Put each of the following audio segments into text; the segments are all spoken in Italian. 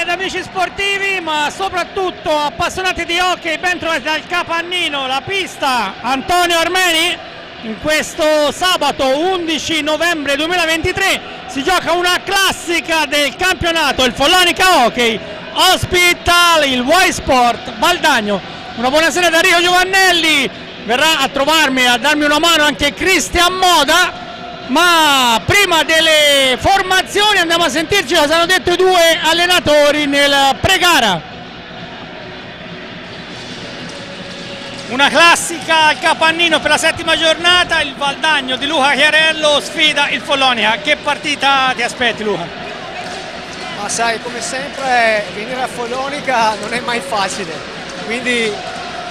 ed amici sportivi, ma soprattutto appassionati di hockey, ben trovati dal Capannino, la pista Antonio Armeni. In questo sabato 11 novembre 2023 si gioca una classica del campionato, il Follonica Hockey, ospita il Y-Sport Valdagno. Una buonasera da Rio Giovannelli, verrà a trovarmi, a darmi una mano anche Cristian Moda. Ma prima delle formazioni andiamo a sentirci cosa hanno detto i due allenatori nel pre-gara. Una classica al Capannino per la settima giornata, il Valdagno di Luca Chiarello sfida il Follonica. Che partita ti aspetti, Luca? Ma sai, come sempre venire a Follonica non è mai facile, quindi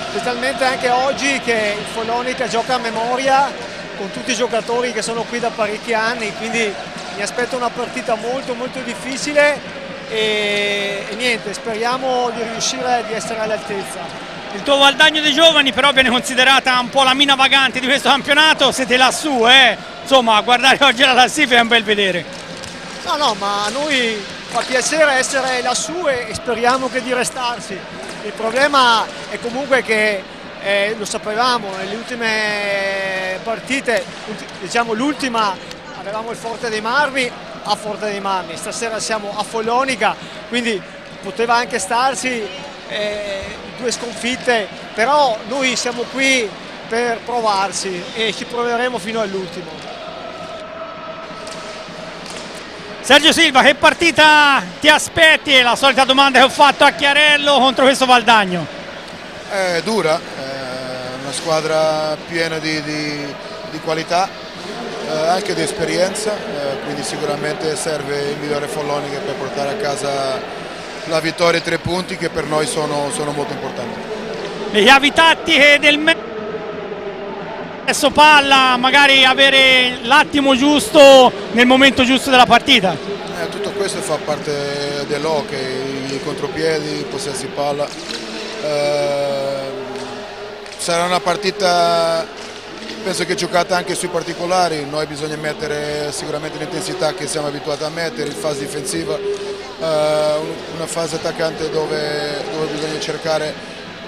specialmente anche oggi che il Follonica gioca a memoria con tutti i giocatori che sono qui da parecchi anni, quindi mi aspetto una partita molto difficile e niente, speriamo di riuscire di essere all'altezza. Il tuo Valdagno dei giovani però viene considerata un po' la mina vagante di questo campionato, siete lassù, insomma, a guardare oggi la classifica è un bel vedere. No, ma a noi fa piacere essere lassù e speriamo che di restarci. Il problema è comunque che lo sapevamo, nelle ultime partite, diciamo l'ultima avevamo il Forte dei Marmi a Forte dei Marmi, stasera siamo a Follonica, quindi poteva anche starci due sconfitte, però noi siamo qui per provarci e ci proveremo fino all'ultimo. Sergio Silva, che partita ti aspetti? È la solita domanda che ho fatto a Chiarello contro questo Valdagno. È dura, una squadra piena di qualità, anche di esperienza, quindi sicuramente serve il migliore Follonica per portare a casa la vittoria e 3 punti che per noi sono molto importanti. Le chiavi tattiche del messo palla, magari avere l'attimo giusto nel momento giusto della partita. Tutto questo fa parte dell'hockey, i contropiedi, i possessi palla. Sarà una partita, penso che giocata anche sui particolari, noi bisogna mettere sicuramente l'intensità che siamo abituati a mettere in fase difensiva, una fase attaccante dove bisogna cercare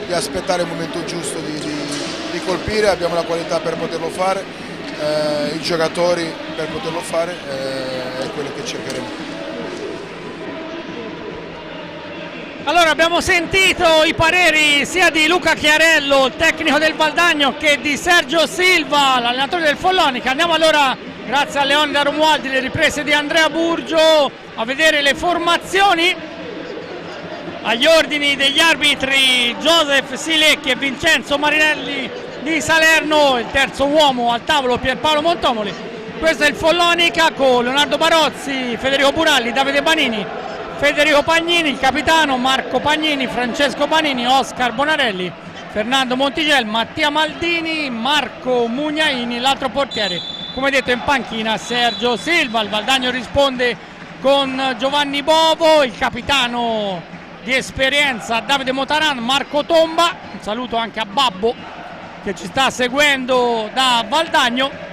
di aspettare il momento giusto di colpire, abbiamo la qualità per poterlo fare, i giocatori per poterlo fare, è quello che cercheremo. Allora abbiamo sentito i pareri sia di Luca Chiarello, il tecnico del Valdagno, che di Sergio Silva, l'allenatore del Follonica. Andiamo allora, grazie a Leonida Romualdi, le riprese di Andrea Burgio, a vedere le formazioni. Agli ordini degli arbitri Joseph Silecchi e Vincenzo Marinelli di Salerno, il terzo uomo al tavolo Pierpaolo Montomoli. Questo è il Follonica con Leonardo Barozzi, Federico Buralli, Davide Banini, Federico Pagnini, il capitano Marco Pagnini, Francesco Banini, Oscar Bonarelli, Fernando Montigel, Mattia Maldini, Marco Mugnaini, l'altro portiere, come detto in panchina, Sergio Silva. Il Valdagno risponde con Giovanni Bovo, il capitano di esperienza Davide Motaran, Marco Tomba, un saluto anche a Babbo che ci sta seguendo da Valdagno,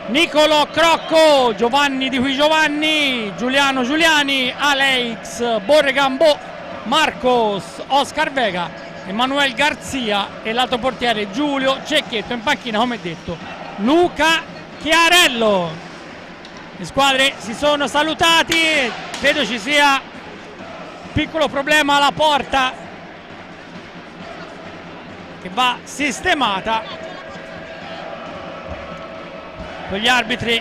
Nicolo Crocco, Giovanni Di Qui Giovanni, Giuliano Giuliani, Alex Borregambò, Marcos Oscar Vega, Emanuele Garzia e l'altro portiere Giulio Cecchietto. In panchina, come detto, Luca Chiarello. Le squadre si sono salutati, credo ci sia un piccolo problema alla porta che va sistemata. Gli arbitri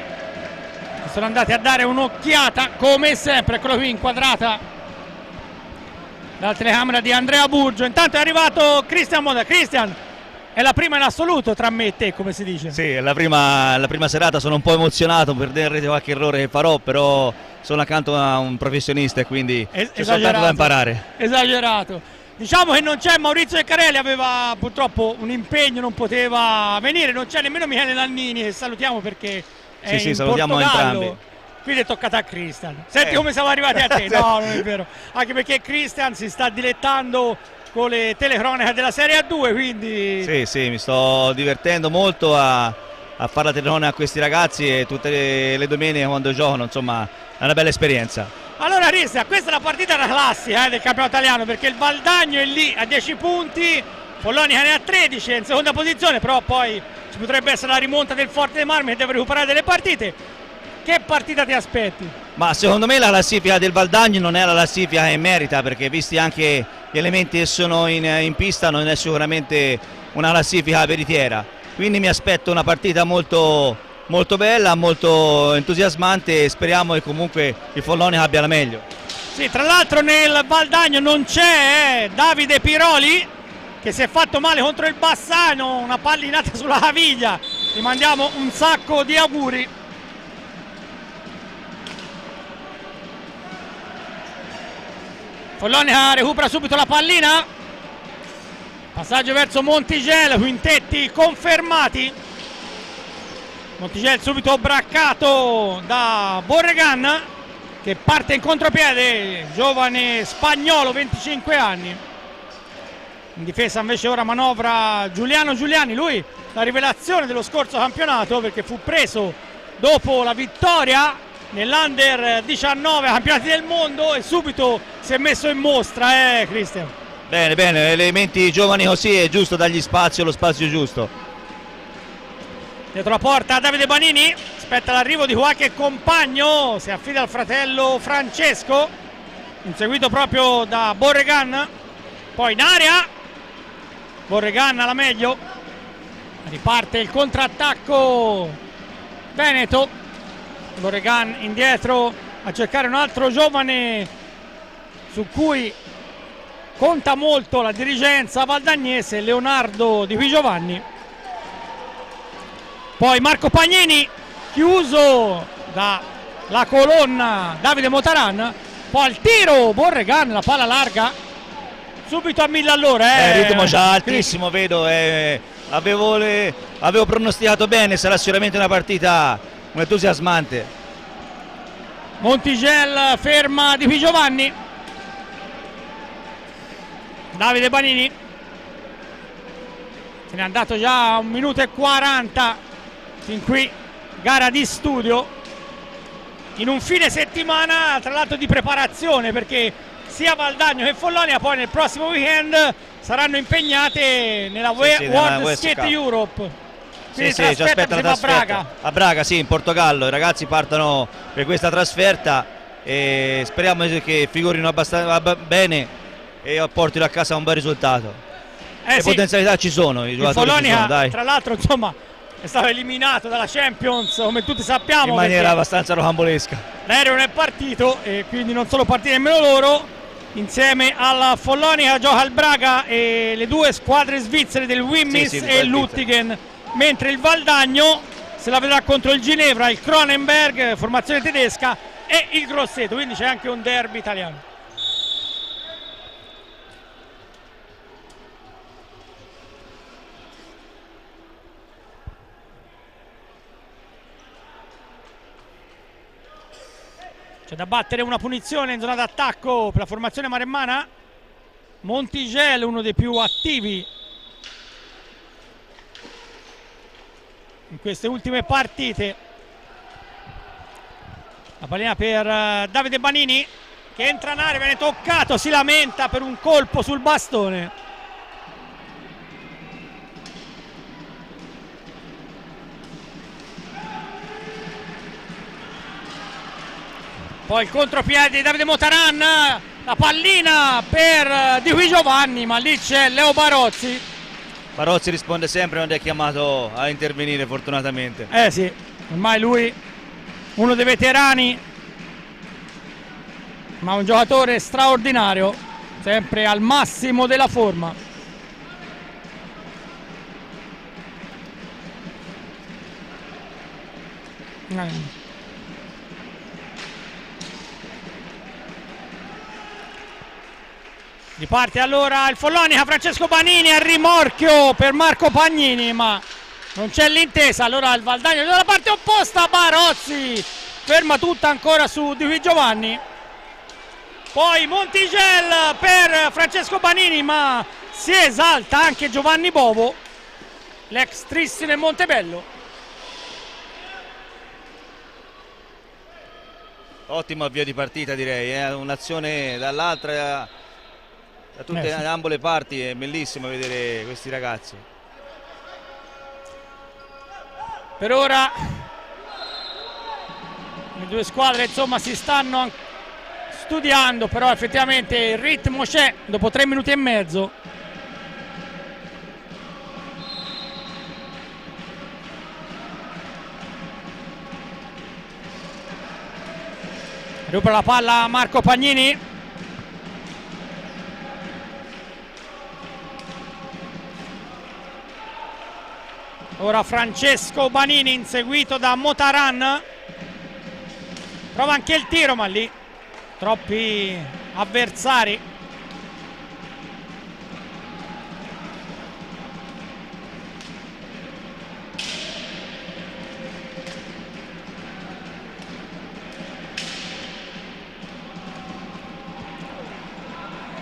sono andati a dare un'occhiata, come sempre, eccolo qui inquadrata dalla telecamera di Andrea Burgio. Intanto è arrivato Cristian Moda. Cristian, è la prima in assoluto tra me e te, come si dice? Sì, è la prima serata, sono un po' emozionato, perderete qualche errore che farò, però sono accanto a un professionista e quindi c'è soltanto da imparare. Esagerato. Diciamo che non c'è Maurizio Ceccarelli, aveva purtroppo un impegno, non poteva venire, non c'è nemmeno Michele Nannini, che salutiamo perché è in salutiamo Portogallo. entrambi. Quindi è toccata a Cristian. Senti come siamo arrivati a te? No, non è vero. Anche perché Cristian si sta dilettando con le telecronache della Serie A2, quindi... Sì, mi sto divertendo molto a fare la telecronaca a questi ragazzi e tutte le domeniche quando giocano, insomma, è una bella esperienza. Allora Rissa, questa è la partita classica del campionato italiano, perché il Valdagno è lì a 10 punti, Follonica ne ha 13, è in seconda posizione, però poi ci potrebbe essere la rimonta del Forte dei Marmi che deve recuperare delle partite. Che partita ti aspetti? Ma secondo me la classifica del Valdagno non è la classifica che merita, perché visti anche gli elementi che sono in pista non è sicuramente una classifica veritiera, quindi mi aspetto una partita molto bella, molto entusiasmante e speriamo che comunque il Follonica abbia la meglio. Sì, tra l'altro nel Valdagno non c'è Davide Piroli, che si è fatto male contro il Bassano, una pallinata sulla caviglia, gli mandiamo un sacco di auguri. Follonica recupera subito la pallina, passaggio verso Montigel, quintetti confermati. Montigel subito braccato da Borregan, che parte in contropiede, giovane spagnolo, 25 anni. In difesa invece ora manovra Giuliano Giuliani, lui la rivelazione dello scorso campionato, perché fu preso dopo la vittoria nell'Under 19 campionati del mondo e subito si è messo in mostra, Cristian. Bene, elementi giovani così è giusto dargli spazio, lo spazio giusto. Dietro la porta Davide Banini, aspetta l'arrivo di qualche compagno, si affida al fratello Francesco, inseguito proprio da Borregan, poi in area, Borregan alla meglio, riparte il contrattacco Veneto, Borregan indietro a cercare un altro giovane su cui conta molto la dirigenza valdagnese, Leonardo Di Qui Giovanni. Poi Marco Pagnini, chiuso dalla colonna Davide Motaran, poi al tiro Borregan, la palla larga, subito a 1000 all'ora. Il ritmo già altissimo, vedo, avevo pronosticato bene, sarà sicuramente una partita entusiasmante. Montigel ferma Di Qui Giovanni, Davide Banini se n'è andato già a 1 minuto e 40 fin qui, gara di studio in un fine settimana tra l'altro di preparazione, perché sia Valdagno che Follonica poi nel prossimo weekend saranno impegnate nella World Skate Europe. Sì, ci aspetta la trasferta a Braga, sì, in Portogallo. I ragazzi partono per questa trasferta e speriamo che figurino abbastanza bene e portino a casa un bel risultato. Le potenzialità ci sono, i giocatori ci sono, dai. Tra l'altro insomma è stato eliminato dalla Champions, come tutti sappiamo, in maniera abbastanza rocambolesca. L'aereo non è partito e quindi non sono partiti nemmeno loro. Insieme alla Follonica gioca il Braga e le due squadre svizzere del Wimmis e il Luttigen, mentre il Valdagno se la vedrà contro il Ginevra, il Cronenberg, formazione tedesca, e il Grosseto, quindi c'è anche un derby italiano. C'è da battere una punizione in zona d'attacco per la formazione maremmana. Montigel, uno dei più attivi in queste ultime partite. La pallina per Davide Banini, che entra in area, viene toccato, si lamenta per un colpo sul bastone. Poi il contropiede di Davide Motaran, la pallina per Di Qui Giovanni, ma lì c'è Leo Barozzi. Barozzi risponde sempre quando è chiamato a intervenire, fortunatamente. Sì, ormai lui uno dei veterani, ma un giocatore straordinario, sempre al massimo della forma. Riparte allora il Follonica, Francesco Banini a rimorchio per Marco Pagnini, ma non c'è l'intesa. Allora il Valdagno dalla parte opposta, Barozzi ferma tutta ancora su Di Qui Giovanni. Poi Montigel per Francesco Banini, ma si esalta anche Giovanni Bovo, l'ex Trissino e Montebello. Ottimo avvio di partita, direi, un'azione dall'altra, da tutte sì. da ambo le parti, è bellissimo vedere questi ragazzi. Per ora le due squadre insomma si stanno studiando, però effettivamente il ritmo c'è dopo 3 minuti e mezzo. Recupera la palla Marco Pagnini. Ora Francesco Banini inseguito da Motaran. Prova anche il tiro, ma lì troppi avversari.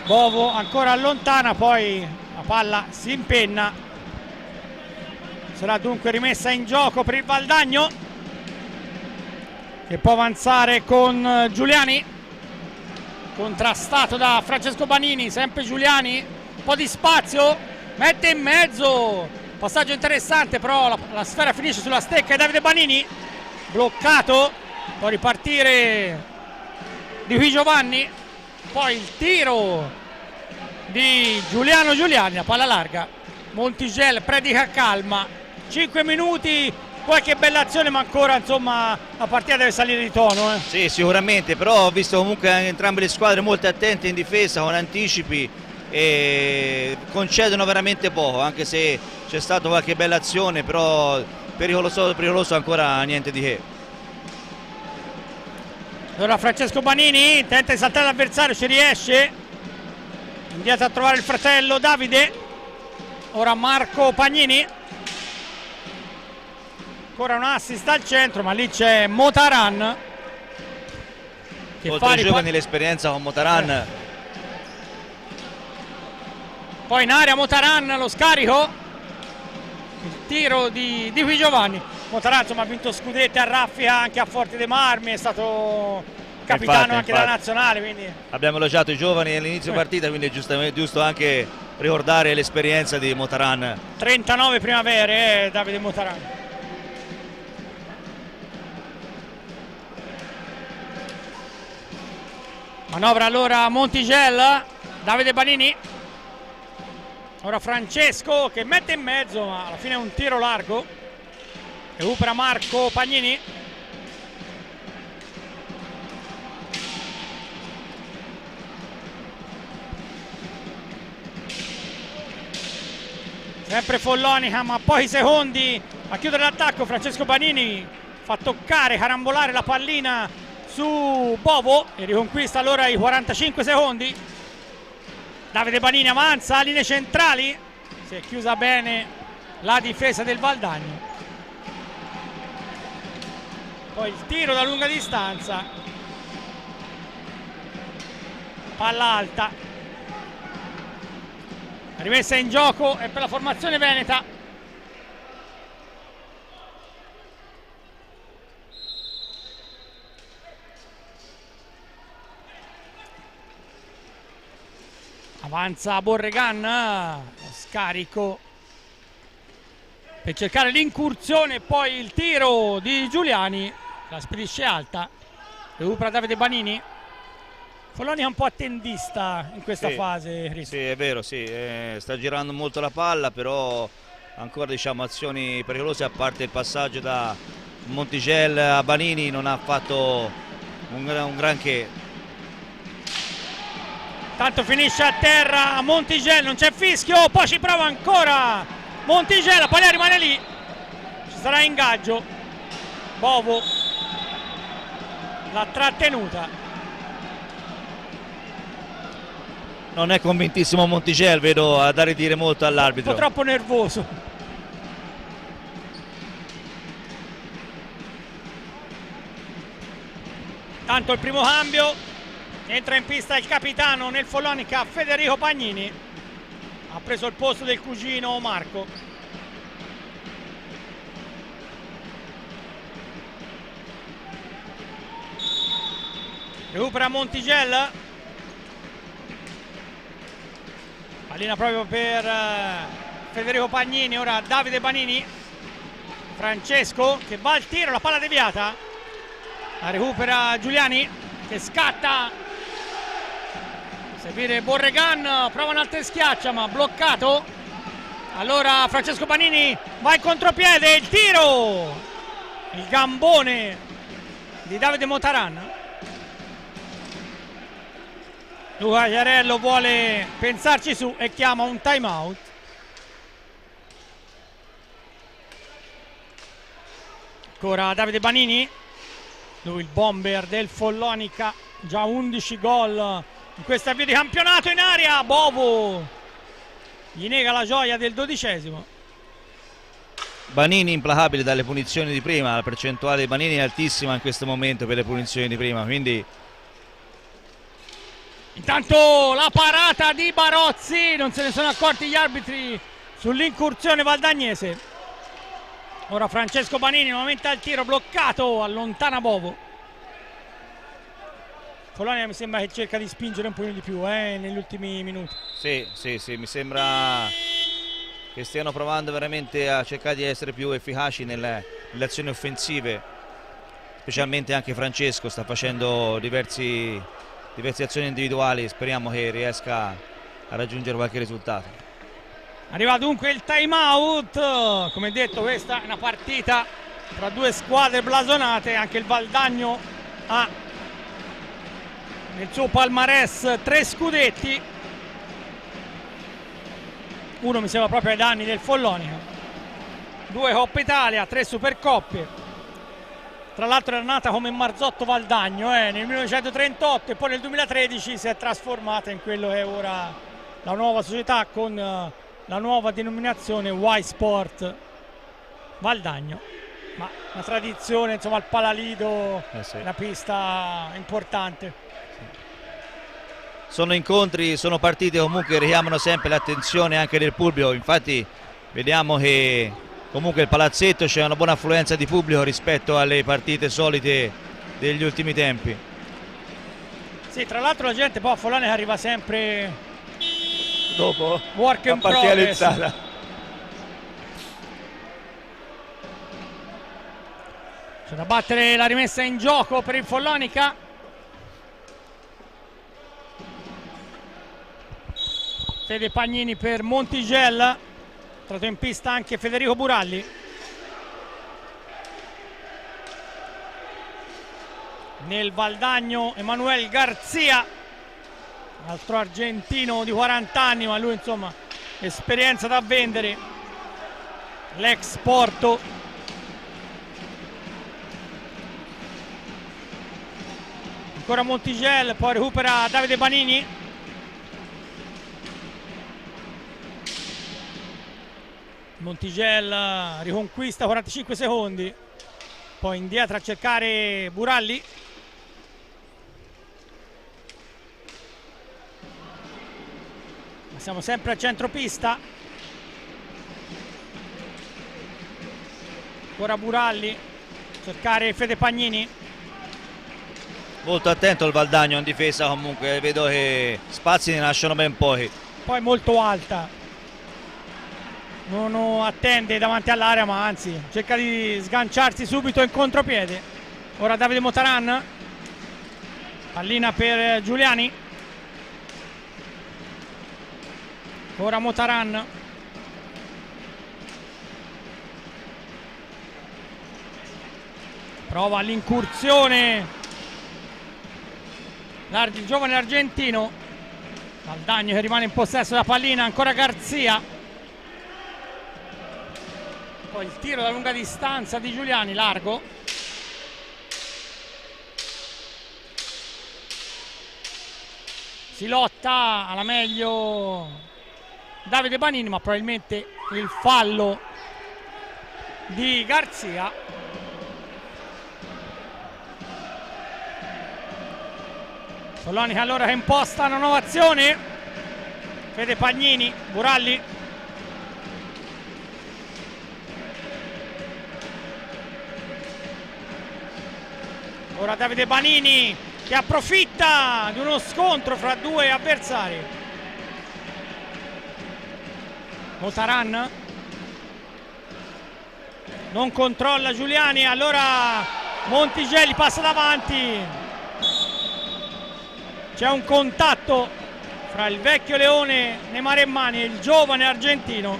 Bovo ancora allontana, poi la palla si impenna. Sarà dunque rimessa in gioco per il Valdagno, che può avanzare con Giuliani, contrastato da Francesco Banini. Sempre Giuliani, un po' di spazio, mette in mezzo, passaggio interessante, però la sfera finisce sulla stecca di Davide Banini, bloccato. Può ripartire Di Qui Giovanni, poi il tiro di Giuliano Giuliani, la palla larga. Montigel predica calma, 5 minuti, qualche bella azione, ma ancora insomma la partita deve salire di tono. Sì, sicuramente, però ho visto comunque entrambe le squadre molto attente in difesa, con anticipi, e concedono veramente poco, anche se c'è stata qualche bella azione, però pericoloso ancora niente di che. Allora Francesco Banini tenta di saltare l'avversario, ci riesce, indietro a trovare il fratello Davide. Ora Marco Pagnini, ancora un assist al centro, ma lì c'è Motaran che Oltre ai giovani l'esperienza con Motaran. Poi in area Motaran, lo scarico, il tiro di Qui Giovanni. Motaran insomma ha vinto scudetti a raffica anche a Forte dei Marmi, è stato capitano anche della nazionale, quindi abbiamo elogiato i giovani all'inizio partita, quindi è giusto anche ricordare l'esperienza di Motaran. 39 primavere, Davide Motaran. Manovra allora Montigel, Davide Banini. Ora Francesco che mette in mezzo, ma alla fine è un tiro largo. Recupera Marco Pagnini. Sempre Follonica, ma pochi secondi a chiudere l'attacco. Francesco Banini fa toccare, carambolare la pallina su Bovo e riconquista allora i 45 secondi. Davide Banini avanza, linee centrali, si è chiusa bene la difesa del Valdagno. Poi il tiro da lunga distanza, palla alta, rimessa in gioco e per la formazione veneta. Avanza Borregan, lo scarico per cercare l'incursione, poi il tiro di Giuliani, la spedisce alta, recupera Davide Banini. Follonica è un po' attendista in questa fase, Chris. Sì, è vero, sì, sta girando molto la palla, però ancora diciamo azioni pericolose, a parte il passaggio da Montigel a Banini non ha fatto un granché. Tanto finisce a terra Montigel, non c'è fischio, poi ci prova ancora Montigel, la palla rimane lì, ci sarà ingaggio. Bovo l'ha trattenuta. Non è convintissimo Montigel, vedo a dare dire molto all'arbitro. Un po' troppo nervoso. Tanto il primo cambio, entra in pista il capitano nel Follonica Federico Pagnini, ha preso il posto del cugino Marco. recupera Montigello, pallina proprio per Federico Pagnini. Ora Davide Banini, Francesco che va al tiro, la palla deviata, la recupera Giuliani che scatta, seguire Borregan, prova un alto e schiaccia ma bloccato. Allora Francesco Banini va in contropiede, il tiro, il gambone di Davide Motaran. Luca Chiarello vuole pensarci su e chiama un time out. Ancora Davide Banini, lui il bomber del Follonica, già 11 gol in questo avvio di campionato. In aria Bovo gli nega la gioia del 12°. Banini implacabile dalle punizioni di prima, la percentuale di Banini è altissima in questo momento per le punizioni di prima, quindi intanto la parata di Barozzi, non se ne sono accorti gli arbitri sull'incursione valdagnese. Ora Francesco Banini nuovamente al tiro, bloccato, allontana Bovo. Follonia mi sembra che cerca di spingere un po' di più negli ultimi minuti. Sì, mi sembra che stiano provando veramente a cercare di essere più efficaci nelle azioni offensive, specialmente anche Francesco sta facendo diverse azioni individuali, speriamo che riesca a raggiungere qualche risultato. Arriva dunque il time out, come detto questa è una partita tra due squadre blasonate, anche il Valdagno ha nel suo palmarès 3 scudetti, uno mi sembra proprio ai danni del Follonica, 2 Coppa Italia, 3 Supercoppe. Tra l'altro era nata come Marzotto Valdagno nel 1938 e poi nel 2013 si è trasformata in quello che è ora la nuova società con la nuova denominazione Y Sport Valdagno. Ma una tradizione, insomma, il Palalido, sì. Una pista importante. Sono incontri, sono partite comunque che richiamano sempre l'attenzione anche del pubblico, infatti vediamo che comunque il palazzetto c'è una buona affluenza di pubblico rispetto alle partite solite degli ultimi tempi. Sì, tra l'altro la gente poi a Follonica arriva sempre Dopo work in la partita progress. iniziata. C'è da battere la rimessa in gioco per il Follonica. Fede Pagnini per Montigel, entrato in pista anche Federico Buralli. Nel Valdagno Emanuel Garzia, altro argentino di 40 anni, ma lui insomma esperienza da vendere, l'ex Porto. Ancora Montigel, poi recupera Davide Banini. Montigel riconquista 45 secondi, poi indietro a cercare Buralli. Ma siamo sempre a centropista. Ancora Buralli, cercare Fede Pagnini. Molto attento il Valdagno in difesa, comunque vedo che spazi ne lasciano ben pochi. Poi molto alta, non attende davanti all'area ma anzi cerca di sganciarsi subito in contropiede. Ora Davide Motaran, pallina per Giuliani, ora Motaran, prova l'incursione il giovane argentino. Valdagno che rimane in possesso della pallina, ancora Garzia. Poi il tiro da lunga distanza di Giuliani, largo. Si lotta alla meglio Davide Banini, ma probabilmente il fallo di Garzia. Follonica allora che imposta una nuova azione. Fede Pagnini, Buralli. Ora Davide Banini, che approfitta di uno scontro fra due avversari. Motaran non controlla Giuliani, allora Montigelli passa davanti, c'è un contatto fra il vecchio leone Nemaremmani e il giovane argentino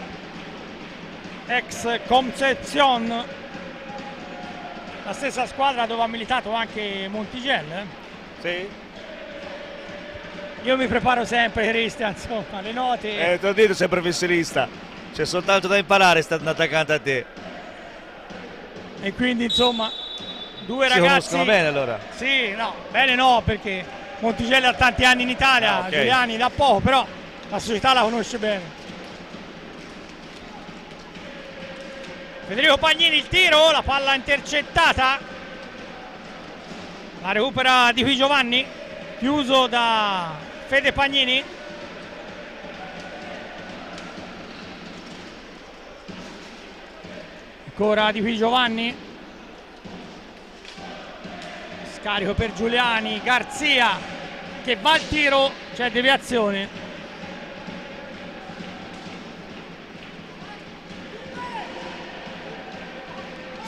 ex Concepción, la stessa squadra dove ha militato anche Montigelli. Sì. Io mi preparo sempre, Cristian, insomma, le note. Ti ho detto, sei professionista, c'è soltanto da imparare stando attaccante a te. E quindi insomma due Si ragazzi conoscono bene allora. Sì, no, bene no, perché Montigelli ha tanti anni in Italia, ok. Giuliani da poco, però la società la conosce bene. Federico Pagnini, il tiro, la palla intercettata, la recupera Di Qui Giovanni, chiuso da Fede Pagnini. Ancora Di Qui Giovanni, scarico per Giuliani, Garzia che va al tiro, c'è deviazione.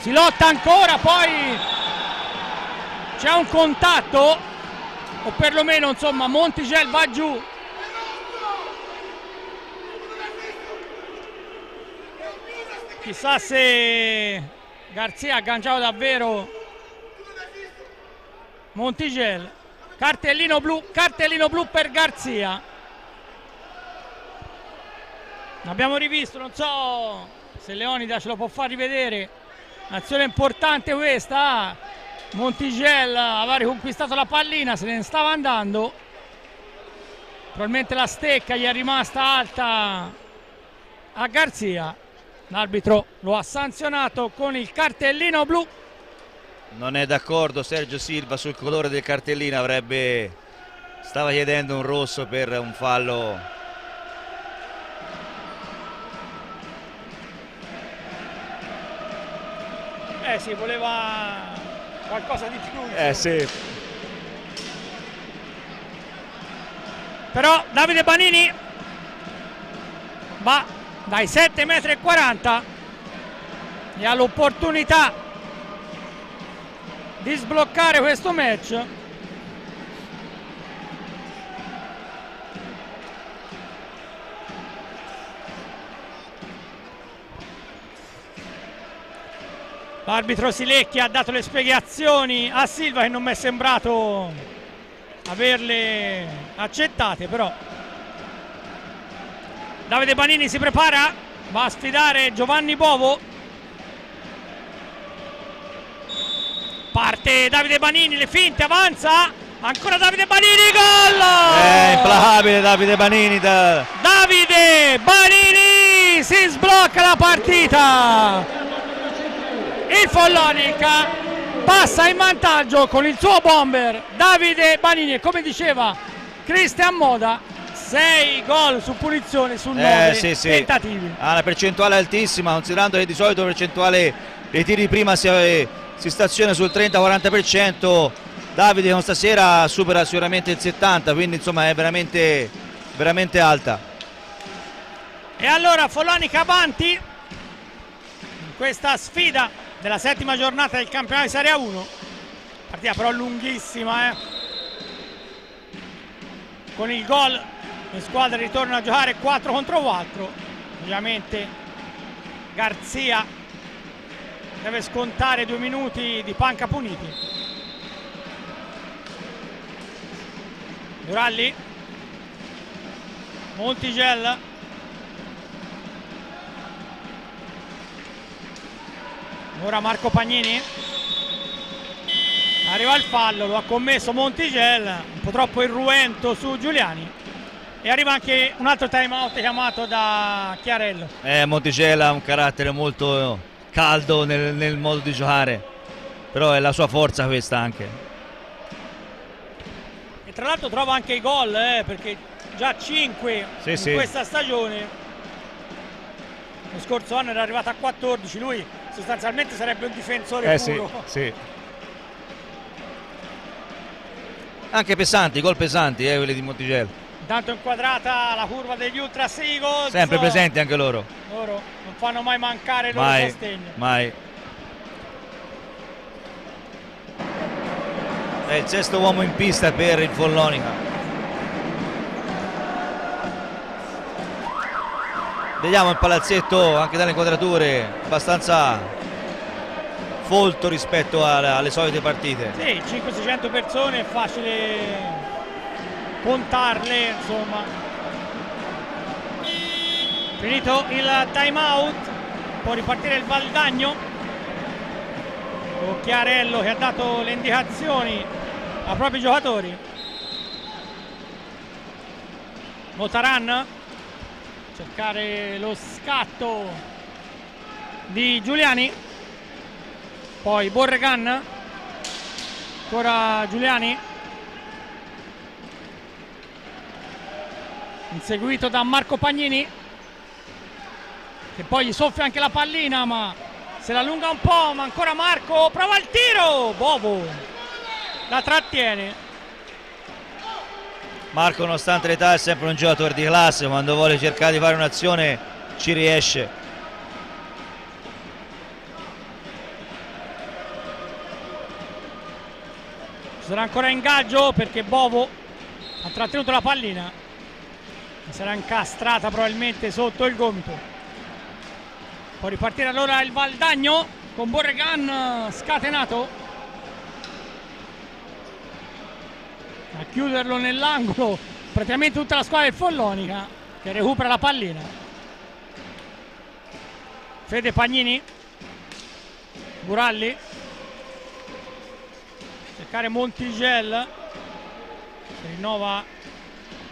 Si lotta ancora, poi c'è un contatto, o perlomeno insomma Montigelli va giù. Chissà se Garzia ha agganciato davvero Montigelli. Cartellino blu per Garzia. L'abbiamo rivisto, non so se Leonida ce lo può far rivedere. Azione importante questa. Montigelli aveva riconquistato la pallina, se ne stava andando. Probabilmente la stecca gli è rimasta alta a Garzia. L'arbitro lo ha sanzionato con il cartellino blu. Non è d'accordo Sergio Silva sul colore del cartellino, stava chiedendo un rosso per un fallo. Sì, voleva qualcosa di più. Sì. Però Davide Banini va dai 7,40 metri e ha l'opportunità di sbloccare questo match. L'arbitro Silecchi ha dato le spiegazioni a Silva, che non mi è sembrato averle accettate, però Davide Banini si prepara, va a sfidare Giovanni Bovo. Parte Davide Banini, le finte, avanza, ancora Davide Banini, gol! Implacabile Davide Banini. Davide Banini si sblocca la partita. Il Follonica passa in vantaggio con il suo bomber Davide Banini e, come diceva Cristian Moda, 6 gol su punizione su 9 tentativi. Ha una percentuale altissima, considerando che di solito la percentuale dei tiri prima si staziona sul 30-40%. Davide con stasera supera sicuramente il 70%, quindi insomma è veramente, veramente alta. E allora Follonica avanti in questa sfida della 7ª giornata del campionato di Serie A1, partita però lunghissima, con il gol le squadre ritornano a giocare 4 contro 4. Ovviamente Garzia deve scontare 2 minuti di panca puniti. Duralli, Montigelli, ora Marco Pagnini, arriva il fallo, lo ha commesso Montigelli, un po' troppo irruento su Giuliani, e arriva anche un altro time out chiamato da Chiarello. Montigelli ha un carattere molto caldo nel modo di giocare, però è la sua forza questa anche. E tra l'altro trova anche i gol, perché già 5 in questa stagione. Lo scorso anno era arrivato a 14, lui sostanzialmente sarebbe un difensore puro. Sì. anche pesanti, gol pesanti quelli di Monticello. Intanto inquadrata la curva degli Ultras Eagles. Sempre presenti anche loro. Loro non fanno mai mancare il loro Mai, sostegno. mai. È il sesto uomo in pista per il Follonica. Vediamo il palazzetto anche dalle inquadrature abbastanza folto rispetto alle solite partite. Sì, 500-600 persone, è facile contarle, insomma. Finito il time out, può ripartire il Valdagno con Chiarello che ha dato le indicazioni ai propri giocatori. Motaran, cercare lo scatto di Giuliani, poi Borregan, ancora Giuliani, inseguito da Marco Pagnini, che poi gli soffia anche la pallina ma se la allunga un po', ma ancora Marco, prova il tiro, Bovo la trattiene. Marco, nonostante l'età, è sempre un giocatore di classe, quando vuole cercare di fare un'azione ci riesce. Ci sarà ancora ingaggio perché Bovo ha trattenuto la pallina, sarà incastrata probabilmente sotto il gomito. Può ripartire allora il Valdagno con Borregan scatenato a chiuderlo nell'angolo, praticamente tutta la squadra del Follonica che recupera la pallina. Fede Pagnini, Buralli, cercare Montigel, rinnova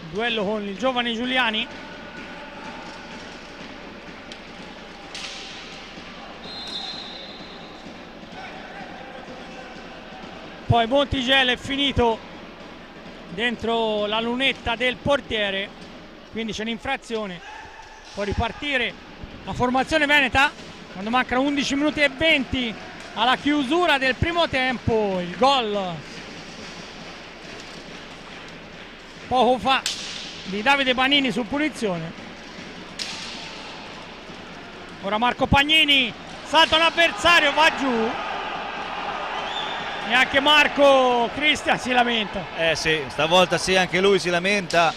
il duello con il giovane Giuliani. Poi Montigel è finito dentro la lunetta del portiere, quindi c'è un'infrazione. Può ripartire la formazione veneta quando mancano 11 minuti e 20 alla chiusura del primo tempo. Il gol poco fa di Davide Banini su punizione. Ora Marco Pagnini, salta l'avversario, va giù. E anche Marco Cristian si lamenta. Sì, stavolta sì, anche lui si lamenta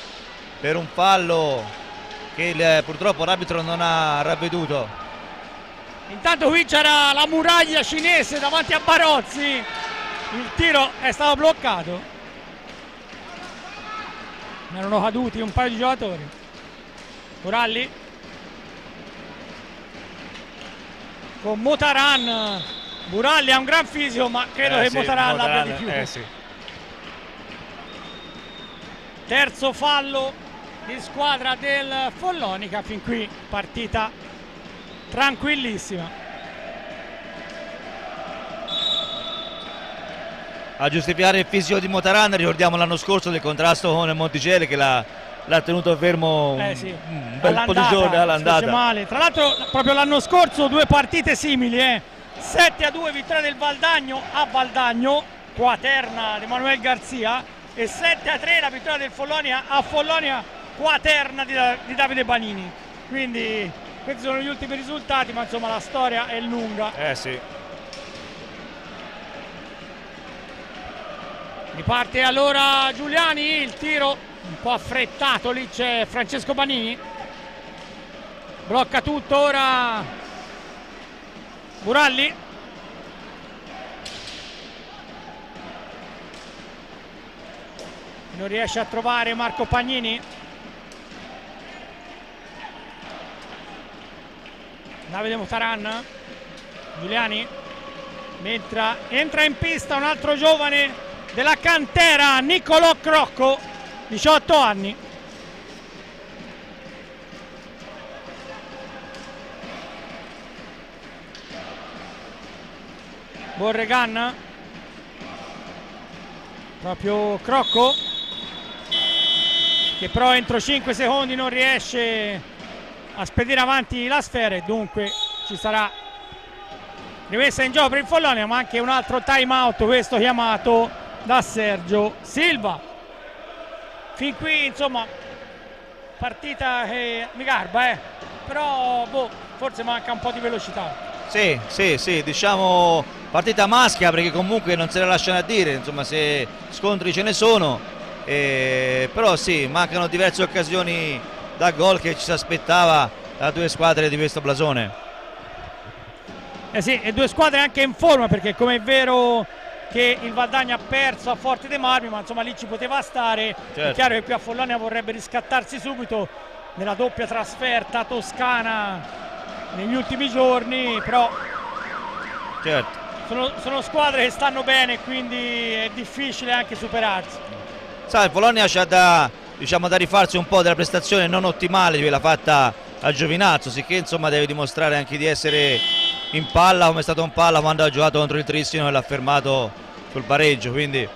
per un fallo che purtroppo l'arbitro non ha ravveduto. Intanto qui c'era la muraglia cinese davanti a Barozzi, il tiro è stato bloccato. Erano caduti un paio di giocatori. Buralli con Motaran. Buralli ha un gran fisico, ma credo che sì, Motaran l'abbia di più. Sì. Terzo fallo di squadra del Follonica, fin qui partita tranquillissima. A giustificare il fisico di Motaran, ricordiamo l'anno scorso del contrasto con Monticello che l'ha tenuto fermo un bel po' di giorni all'andata. Male. Tra l'altro proprio l'anno scorso due partite simili, 7-2 vittoria del Valdagno a Valdagno, Quaterna di Manuel Garzia, e 7-3 la vittoria del Follonia a Follonia, Quaterna di Davide Banini. Quindi questi sono gli ultimi risultati, ma insomma la storia è lunga. Sì. Riparte allora Giuliani, il tiro un po' affrettato, lì c'è Francesco Banini, blocca tutto ora Buralli. Non riesce a trovare Marco Pagnini. Davide Motaran, Giuliani, mentre entra in pista un altro giovane della cantera, Niccolò Crocco, 18 anni. Borregan, proprio Crocco, che però entro 5 secondi non riesce a spedire avanti la sfera e dunque ci sarà rimessa in gioco per il Follonia, ma anche un altro time out, questo chiamato da Sergio Silva. Fin qui insomma partita che mi garba, però forse manca un po' di velocità. Sì, diciamo partita maschia, perché comunque non se la lasciano a dire, insomma, se scontri ce ne sono, però sì, mancano diverse occasioni da gol che ci si aspettava da due squadre di questo blasone. Sì, e due squadre anche in forma, perché come è vero che il Valdagno ha perso a Forte dei Marmi, ma insomma lì ci poteva stare. Certo. È chiaro che qui a Follonia vorrebbe riscattarsi subito nella doppia trasferta toscana negli ultimi giorni, però Certo. sono squadre che stanno bene, quindi è difficile anche superarsi. Sai, il Follonia c'ha da rifarsi un po' della prestazione non ottimale di quella fatta a Giovinazzo, sicché insomma deve dimostrare anche di essere in palla come è stato in palla quando ha giocato contro il Tristino e l'ha fermato sul pareggio, quindi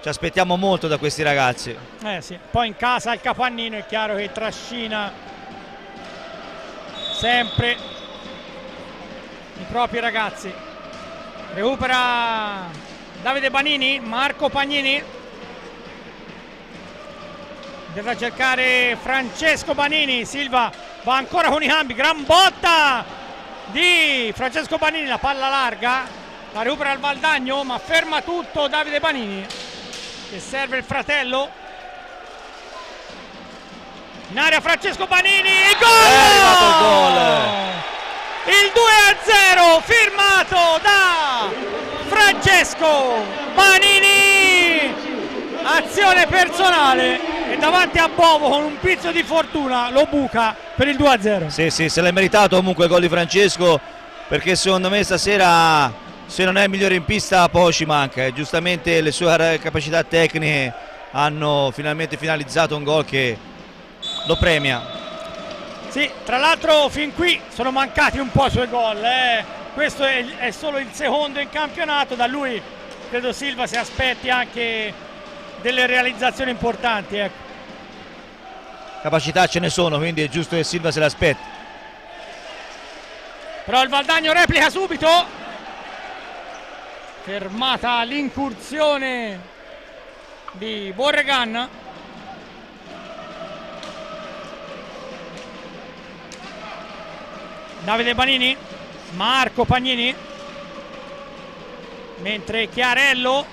ci aspettiamo molto da questi ragazzi. Sì. Poi in casa il Capannino è chiaro che trascina sempre i propri ragazzi. Recupera Davide Banini, Marco Pagnini deve cercare Francesco Banini. Silva va ancora con i cambi, gran botta di Francesco Banini, la palla larga, la recupera il Valdagno, ma ferma tutto Davide Banini, che serve il fratello. In area Francesco Banini, il gol! È arrivato il gol! Il 2-0 firmato da Francesco Banini, azione personale, e davanti a Bovo con un pizzo di fortuna lo buca per il 2-0. Sì, se l'è meritato comunque il gol di Francesco, perché secondo me stasera, se non è il migliore in pista, poco ci manca, giustamente le sue capacità tecniche hanno finalmente finalizzato un gol che lo premia. Sì, tra l'altro fin qui sono mancati un po' i suoi gol, questo è solo il secondo in campionato, da lui credo Silva si aspetti anche delle realizzazioni importanti, ecco. Capacità ce ne sono, quindi è giusto che Silva se l'aspetti. Però il Valdagno replica subito, fermata l'incursione di Borregan. Davide Banini, Marco Pagnini, mentre Chiarello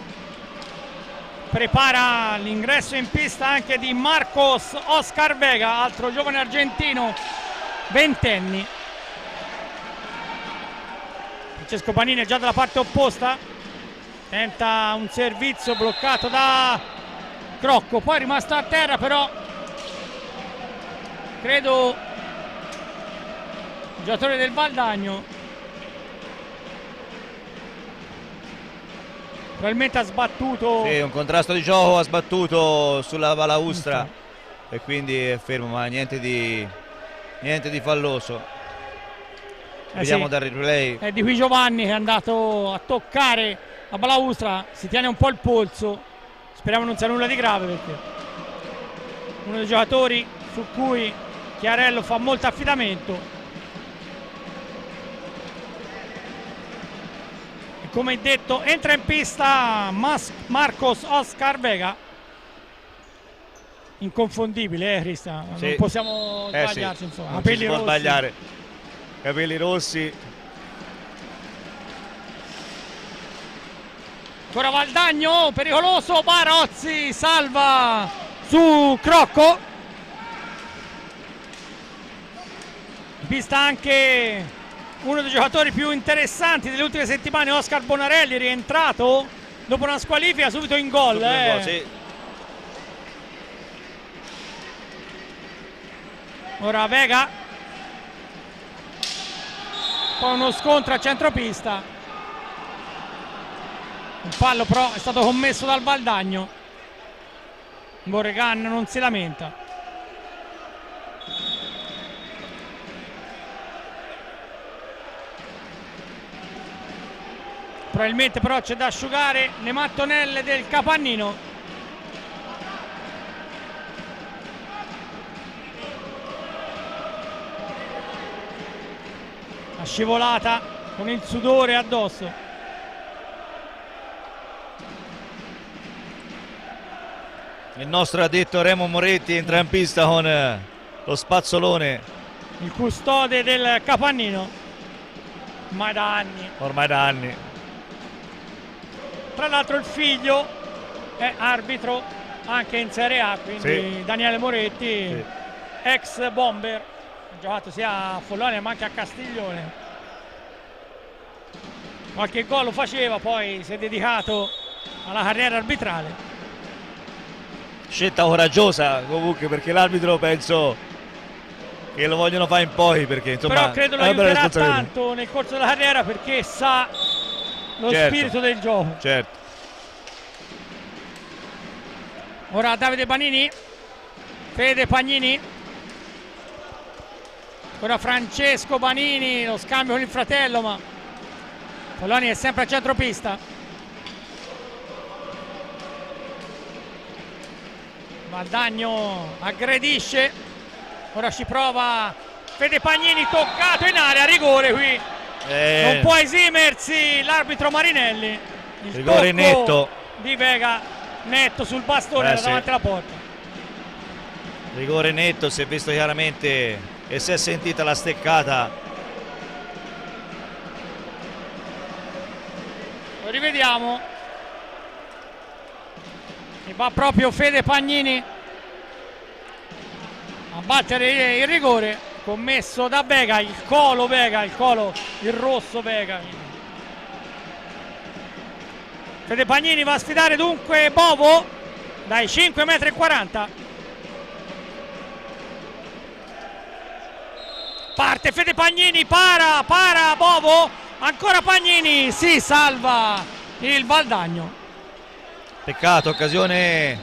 prepara l'ingresso in pista anche di Marcos Oscar Vega, altro giovane argentino, ventenni. Francesco Banini è già dalla parte opposta, tenta un servizio bloccato da Crocco, poi è rimasto a terra, però credo il giocatore del Valdagno probabilmente ha sbattuto. Sì, un contrasto di gioco, ha sbattuto sulla balaustra e quindi è fermo, ma niente di falloso. Vediamo Sì, dal replay. è di qui Giovanni che è andato a toccare la balaustra, si tiene un po' il polso, speriamo non sia nulla di grave, perché uno dei giocatori su cui Chiarello fa molto affidamento. Come detto, entra in pista Marcos Oscar Vega, inconfondibile, Cristian, Sì. non possiamo sbagliarci, sì. insomma. Non Capelli ci si può rossi. sbagliare. Capelli rossi. Ancora Valdagno, pericoloso, Barozzi salva su Crocco. In pista anche uno dei giocatori più interessanti delle ultime settimane, Oscar Bonarelli, rientrato dopo una squalifica subito in gol. Sì. Ora Vega, poi uno scontro a centropista, un fallo però è stato commesso dal Valdagno. Borregan non si lamenta. Probabilmente però c'è da asciugare le mattonelle del Capannino. La scivolata con il sudore addosso. Il nostro addetto Remo Moretti entra in pista con lo spazzolone. Il custode del Capannino, ormai da anni. Ormai da anni. Tra l'altro il figlio è arbitro anche in Serie A, quindi Sì. Daniele Moretti, Sì. ex bomber, ha giocato sia a Follonia ma anche a Castiglione. Qualche gol lo faceva, poi si è dedicato alla carriera arbitrale. Scelta coraggiosa comunque, perché l'arbitro penso che lo vogliono fare in poi, perché insomma Però credo lo è una bella aiuterà responsabilità. tanto nel corso della carriera, perché sa lo Certo. spirito del gioco. Certo. Ora Davide Banini, Fede Pagnini, ora Francesco Banini, lo scambio con il fratello, ma Follonia è sempre a centropista. Valdagno aggredisce, ora ci prova Fede Pagnini, toccato in area, rigore qui. Non può esimersi l'arbitro Marinelli. Il Rigore tocco netto. di Vega, netto sul bastone da Sì. davanti alla porta. Rigore netto, si è visto chiaramente e si è sentita la steccata. Lo rivediamo. E va proprio Fede Pagnini a battere il rigore commesso da Vega, il colo Vega, il rosso Vega. Fede Pagnini va a sfidare dunque Bovo dai 5,40 m. Parte Fede Pagnini, para Bovo, ancora Pagnini, si salva il Valdagno. Peccato, occasione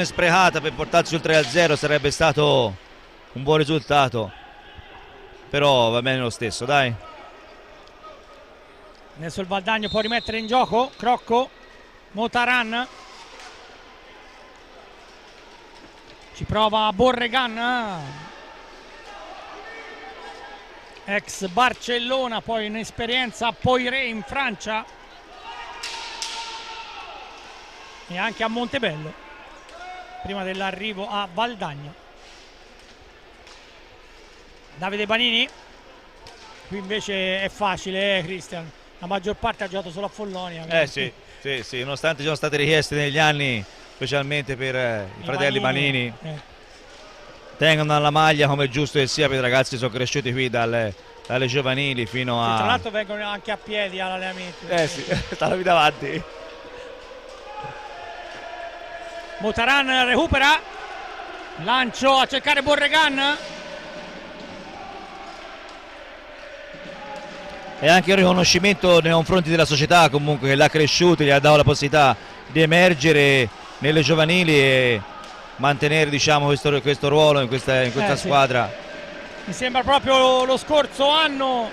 sprecata per portarsi sul 3-0, sarebbe stato un buon risultato, però va bene lo stesso, dai. Adesso il Valdagno può rimettere in gioco Crocco, Motaran, ci prova Borregan, ex Barcellona, poi un'esperienza a Poiré in Francia e anche a Montebello prima dell'arrivo a Valdagno. Davide Banini, qui invece è facile, Cristian, la maggior parte ha giocato solo a Follonia. Sì, nonostante ci sono state richieste negli anni, specialmente per i fratelli Banini, tengono alla maglia come è giusto che sia per i ragazzi che sono cresciuti qui dalle giovanili fino a... Tra l'altro vengono anche a piedi all'allenamento. sì, stanno qui davanti. Motaran recupera, lancio a cercare Borregan. E anche il riconoscimento nei confronti della società comunque, che l'ha cresciuto, gli ha dato la possibilità di emergere nelle giovanili e mantenere, diciamo, questo ruolo in questa squadra. Mi sembra proprio lo scorso anno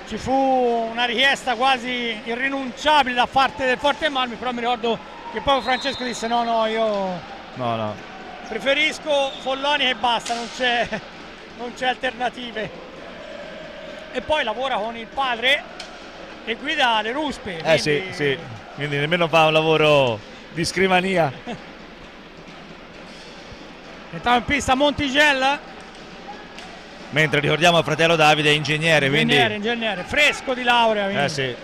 ci fu una richiesta quasi irrinunciabile da parte del Forte Marmi, però mi ricordo che poi Francesco disse io preferisco Follonia e basta, non c'è alternative. E poi lavora con il padre e guida le ruspe. Sì, quindi nemmeno fa un lavoro di scrivania. Entrava in pista Montigel. Mentre ricordiamo il fratello Davide è ingegnere, Ingegnere, fresco di laurea. Sì.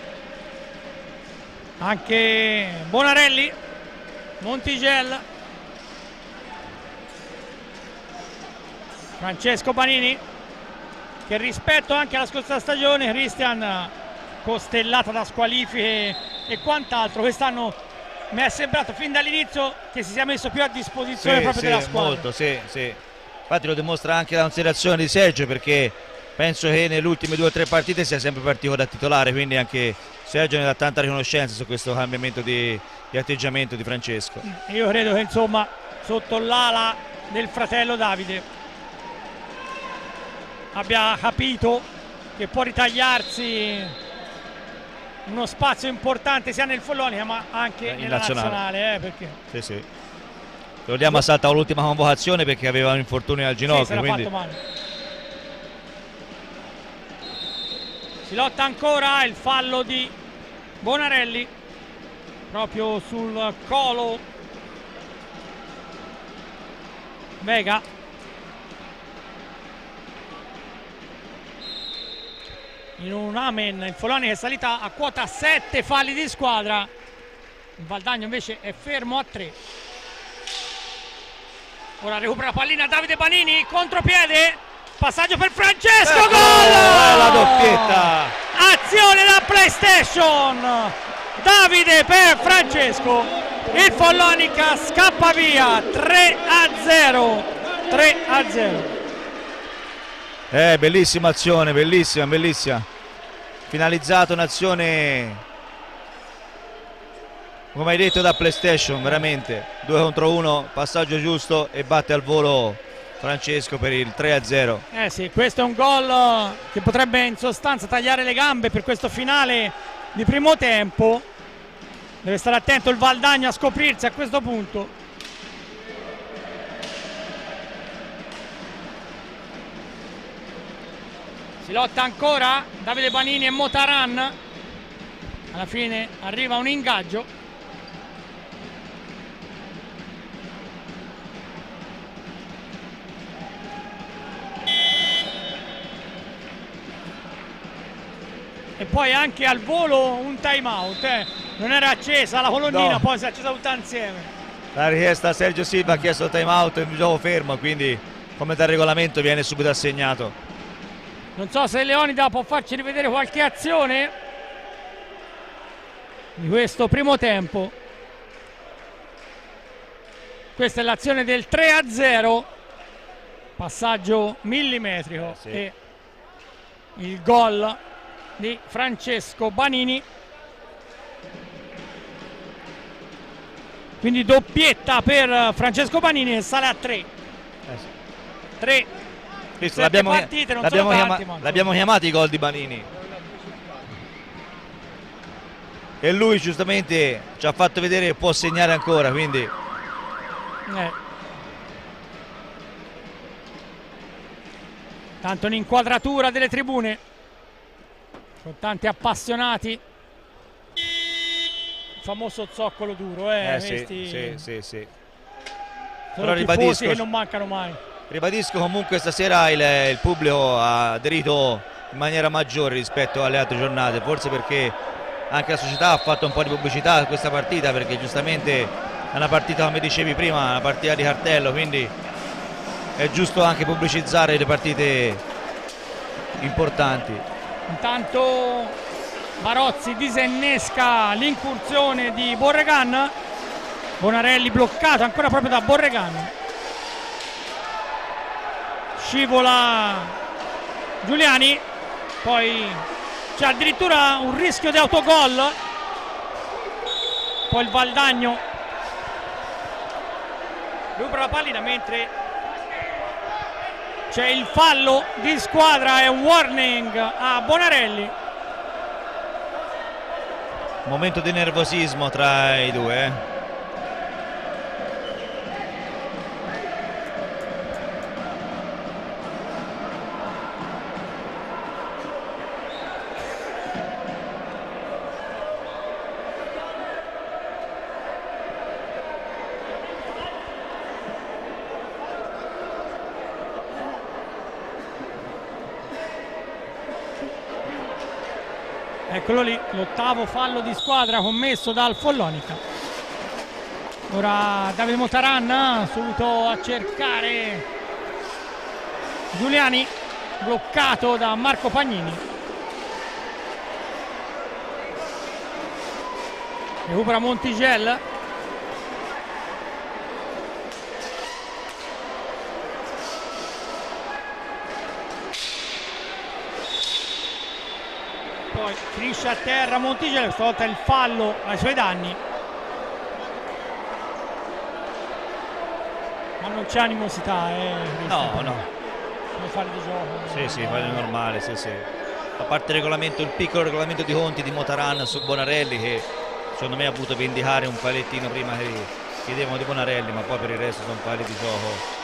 Anche Bonarelli, Montigel, Francesco Banini, che rispetto anche alla scorsa stagione, Cristian, costellata da squalifiche e quant'altro, quest'anno mi è sembrato fin dall'inizio che si sia messo più a disposizione proprio della squadra. Molto, sì. Infatti lo dimostra anche la considerazione di Sergio, perché penso che nelle ultime 2 o 3 partite sia sempre partito da titolare, quindi anche Sergio ne dà tanta riconoscenza su questo cambiamento di atteggiamento di Francesco. Io credo che insomma sotto l'ala del fratello Davide abbia capito che può ritagliarsi uno spazio importante sia nel Follonia ma anche nella nazionale, perché sì. Ricordiamo, ha saltato l'ultima convocazione perché aveva un infortunio al ginocchio, si era quindi... fatto male. Si lotta ancora, il fallo di Bonarelli proprio sul colo Vega. In un amen il Follonica è salita a quota 7 falli di squadra. Il Valdagno invece è fermo a 3. Ora recupera la pallina Davide Banini, contropiede, passaggio per Francesco, gol! La doppietta! Azione da PlayStation, Davide per Francesco, il Follonica scappa via, 3-0. Bellissima azione, bellissima. Finalizzato un'azione, come hai detto, da PlayStation, veramente 2 contro 1, passaggio giusto e batte al volo Francesco per il 3-0. Sì, questo è un gol che potrebbe in sostanza tagliare le gambe per questo finale di primo tempo. Deve stare attento il Valdagno a scoprirsi a questo punto. Si lotta ancora Davide Banini e Motaran. Alla fine arriva un ingaggio. E poi anche al volo un time out, non era accesa la colonnina, no. Poi si è accesa tutta insieme. La richiesta a Sergio Silva ha chiesto il time out in gioco fermo, quindi come dal regolamento viene subito assegnato. Non so se Leonida può farci rivedere qualche azione di questo primo tempo. Questa è l'azione del 3-0, passaggio millimetrico, sì. E il gol di Francesco Banini. Quindi doppietta per Francesco Banini e sale a 3. 3. Visto, L'abbiamo chiamati i gol di Banini. E lui giustamente ci ha fatto vedere che può segnare ancora, quindi tanto un'inquadratura delle tribune con tanti appassionati. Il famoso zoccolo duro, sì. sono Però tifosi che non mancano mai. Ribadisco comunque stasera il pubblico ha aderito in maniera maggiore rispetto alle altre giornate, forse perché anche la società ha fatto un po' di pubblicità a questa partita, perché giustamente è una partita, come dicevi prima, una partita di cartello, quindi è giusto anche pubblicizzare le partite importanti. Intanto Barozzi disinnesca l'incursione di Borregan, Bonarelli bloccato ancora proprio da Borregan, scivola Giuliani, poi c'è addirittura un rischio di autogol, poi il Valdagno recupera la pallina mentre c'è il fallo di squadra e un warning a Bonarelli. Momento di nervosismo tra i due. Eccolo lì, l'ottavo fallo di squadra commesso dal Follonica. Ora Davide Motaran subito a cercare Giuliani, bloccato da Marco Pagnini. Recupera Montigel. Poi finisce a terra Montigel, stavolta il fallo ai suoi danni. Ma non c'è animosità, No. Come fare di gioco. Sì, fare normale, sì. A parte il piccolo regolamento di Conti di Motaran su Bonarelli, che secondo me ha voluto vendicare un palettino prima che chiedevano di Bonarelli, ma poi per il resto sono falli di gioco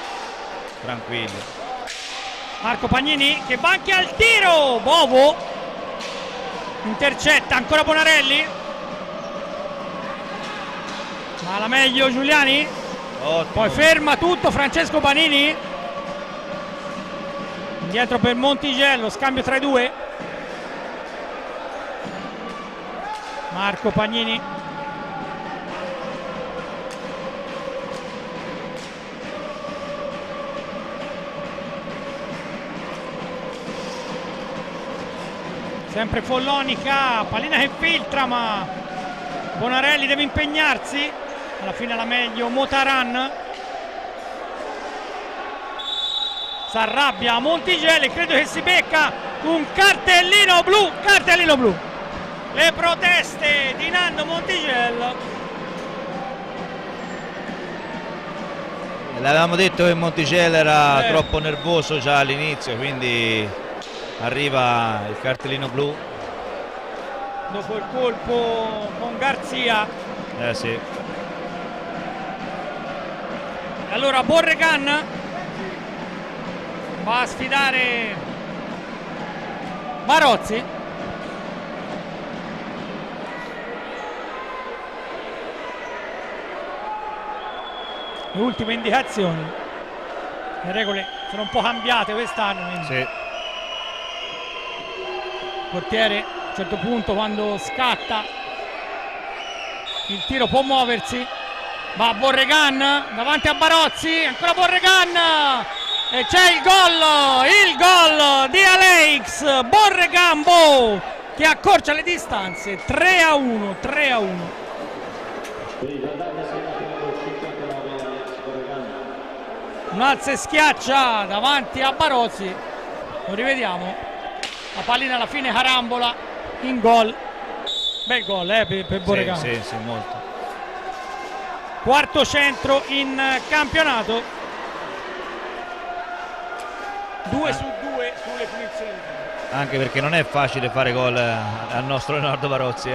tranquilli. Marco Pagnini che va anche al tiro, Bovo intercetta ancora Bonarelli, ma la meglio Giuliani, Ottimo. Poi ferma tutto Francesco Panini, indietro per Montigello, scambio tra i due. Marco Pagnini, sempre Follonica, pallina che filtra ma Bonarelli deve impegnarsi, alla fine la meglio Motaran. S'arrabbia Montigelli, credo che si becca un cartellino blu, cartellino blu. Le proteste di Nando Montigello. L'avevamo detto che Montigello era troppo nervoso già all'inizio, quindi arriva il cartellino blu. Dopo il colpo con Garzia. Sì. Allora Borregan va a sfidare Barozzi. Le ultime indicazioni. Le regole sono un po' cambiate quest'anno. Sì. Portiere a un certo punto, quando scatta il tiro, può muoversi. Va Borregan davanti a Barozzi, ancora Borregan e c'è il gol di Alex Borregan che accorcia le distanze. 3-1, 3-1. Un alza e schiaccia davanti a Barozzi, lo rivediamo, la pallina alla fine carambola in gol. Bel gol per Borregan. Sì, molto. Quarto centro in campionato, 2 su 2 sulle punizioni. Anche perché non è facile fare gol al nostro Leonardo Barozzi.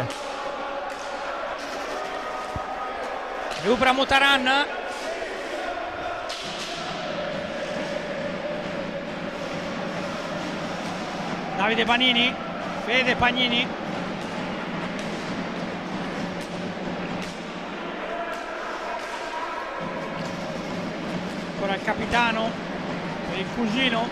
Recupera Motaran. Davide Panini, Fede Pagnini. Ancora il capitano per il cugino.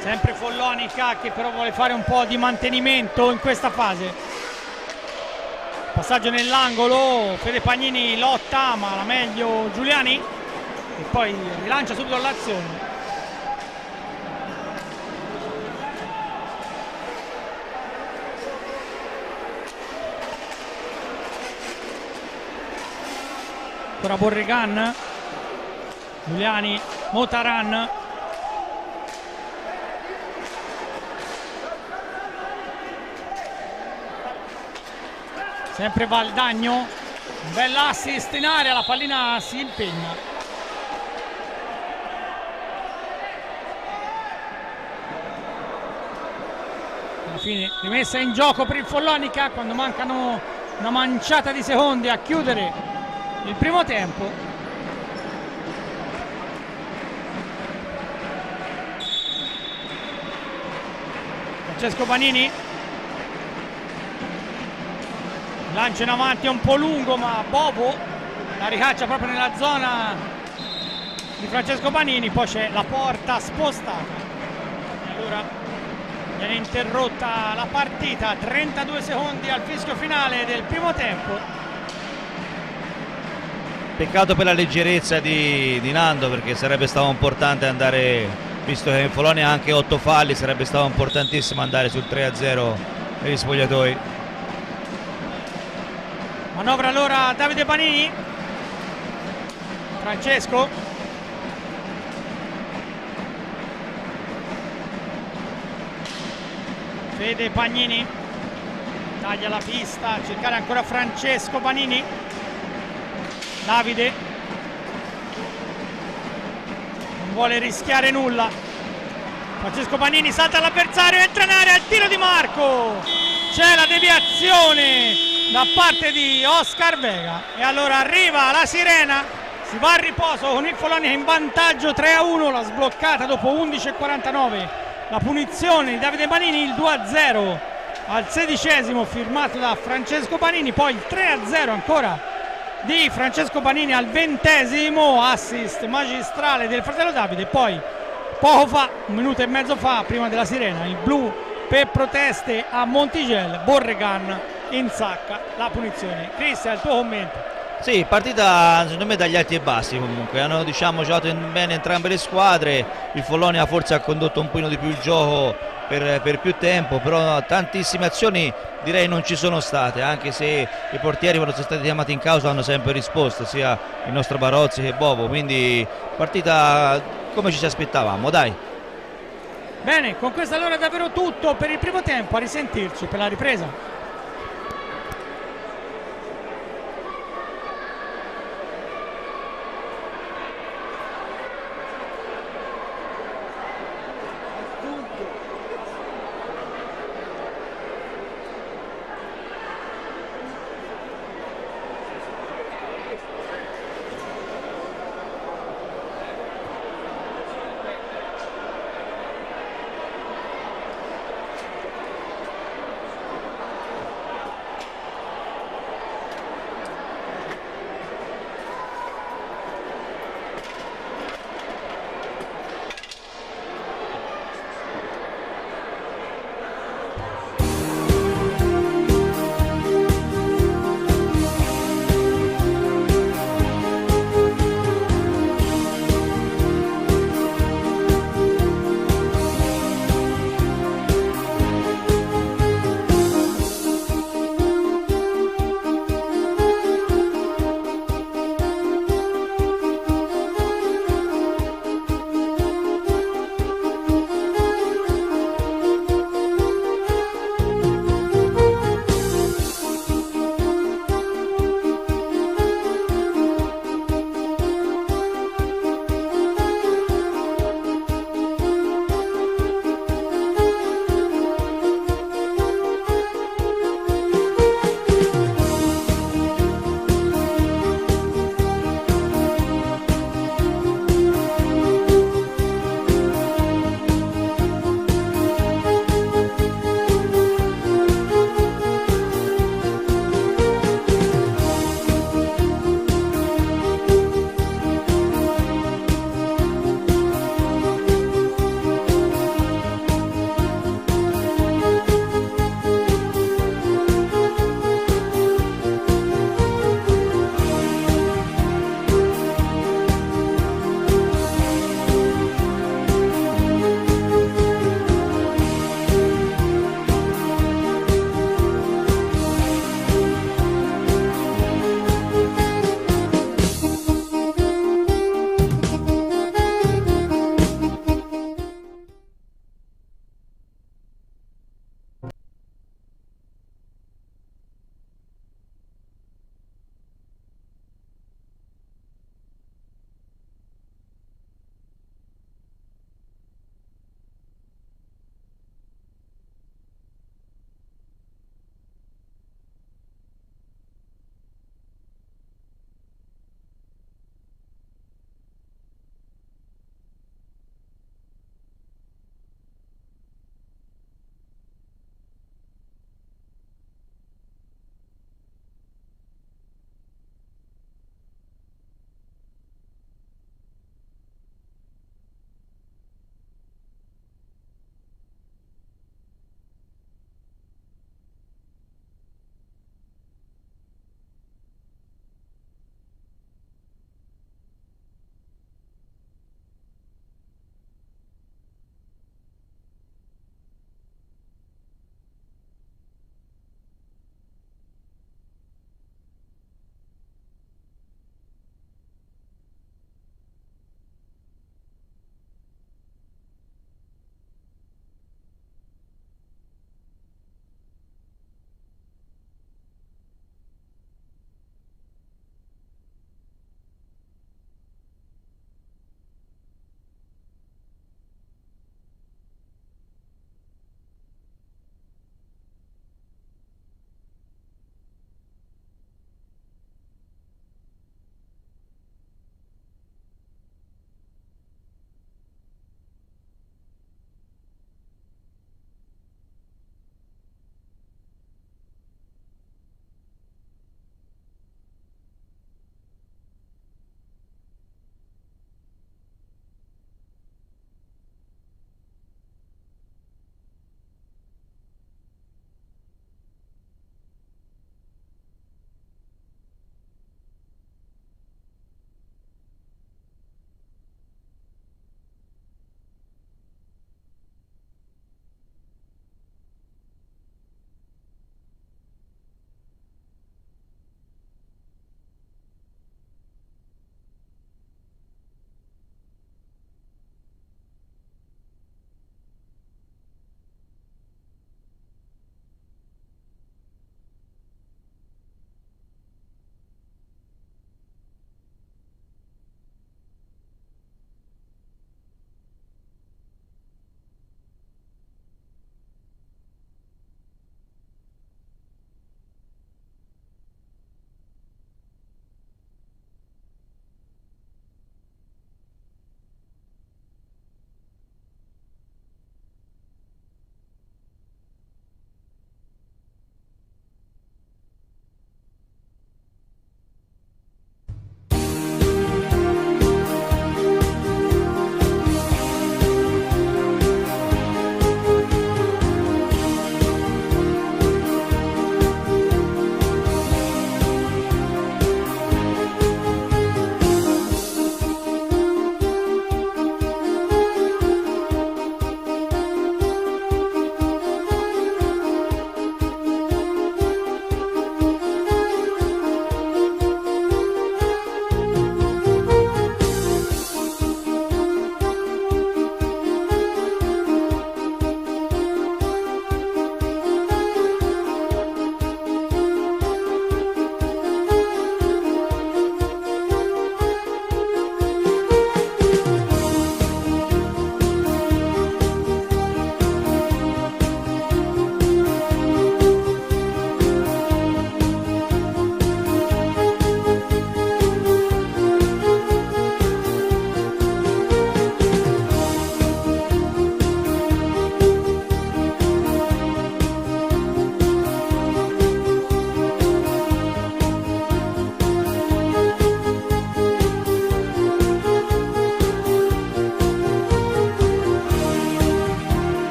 Sempre Follonica che però vuole fare un po' di mantenimento in questa fase. Passaggio nell'angolo, Fede Pagnini lotta ma la meglio Giuliani e poi rilancia subito l'azione. Ancora Borregan, Giuliani, Motaran. Sempre Valdagno, un bel assist in area, la pallina si impegna. Alla fine rimessa in gioco per il Follonica quando mancano una manciata di secondi a chiudere il primo tempo. Francesco Panini, lancio in avanti, è un po' lungo ma Bobo la ricaccia proprio nella zona di Francesco Panini, poi c'è la porta spostata. Allora viene interrotta la partita, 32 secondi al fischio finale del primo tempo. Peccato per la leggerezza di Nando, perché sarebbe stato importante andare, visto che in Polonia ha anche 8 falli, sarebbe stato importantissimo andare sul 3-0 per gli spogliatoi. Manovra allora Davide Panini, Francesco, Fede Pagnini, taglia la pista, a cercare ancora Francesco Panini, Davide non vuole rischiare nulla, Francesco Panini salta all'avversario, entra in area, il tiro di Marco, c'è la deviazione da parte di Oscar Vega e allora arriva la sirena, si va a riposo con il Follonica in vantaggio 3-1, la sbloccata dopo 11:49, la punizione di Davide Panini, il 2-0 al 16esimo firmato da Francesco Panini, poi il 3-0 ancora di Francesco Panini al 20esimo, assist magistrale del fratello Davide. Poi poco fa, un minuto e mezzo fa, prima della sirena, il blu per proteste a Montigel, Borregan insacca la punizione. Cristian, il tuo commento? Sì, partita secondo me dagli alti e bassi comunque, hanno giocato bene entrambe le squadre, il Follonia forse ha condotto un pochino di più il gioco per più tempo, però tantissime azioni direi non ci sono state, anche se i portieri quando sono stati chiamati in causa hanno sempre risposto, sia il nostro Barozzi che Bobo, quindi partita come ci aspettavamo, dai. Bene, con questo allora è davvero tutto per il primo tempo, a risentirci per la ripresa.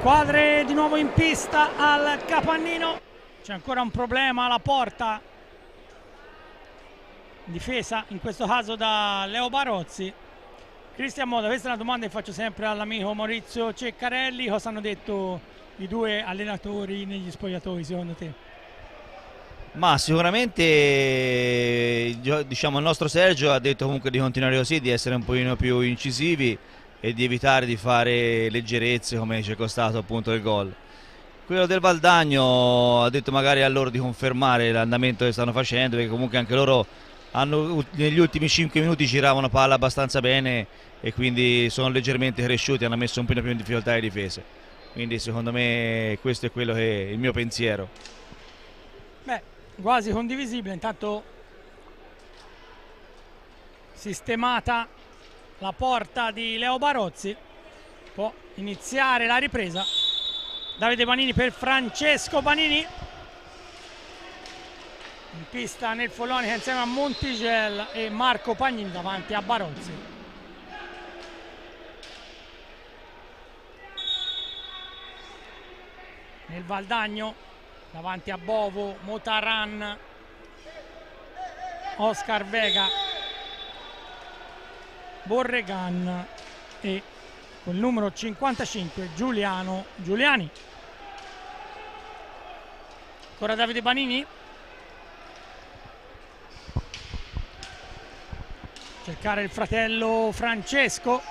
Squadre di nuovo in pista al Capannino. C'è ancora un problema alla porta. Difesa, in questo caso da Leo Barozzi. Cristian Moda, questa è una domanda che faccio sempre all'amico Maurizio Ceccarelli. Cosa hanno detto i due allenatori negli spogliatoi secondo te? Ma sicuramente diciamo il nostro Sergio ha detto comunque di continuare così, di essere un pochino più incisivi e di evitare di fare leggerezze come ci è costato appunto il gol. Quello del Valdagno ha detto magari a loro di confermare l'andamento che stanno facendo, perché comunque anche loro negli ultimi 5 minuti giravano palla abbastanza bene e quindi sono leggermente cresciuti, hanno messo un po' più in difficoltà le difese. Quindi secondo me questo è quello che è il mio pensiero. Beh, quasi condivisibile. Intanto sistemata la porta di Leo Barozzi, può iniziare la ripresa. Davide Panini per Francesco Panini, in pista nel Follonica insieme a Montigel e Marco Pagnini davanti a Barozzi. Nel Valdagno davanti a Bovo, Motaran, Oscar Vega, Borregan e col numero 55 Giuliano Giuliani. Ancora Davide Panini, cercare il fratello Francesco,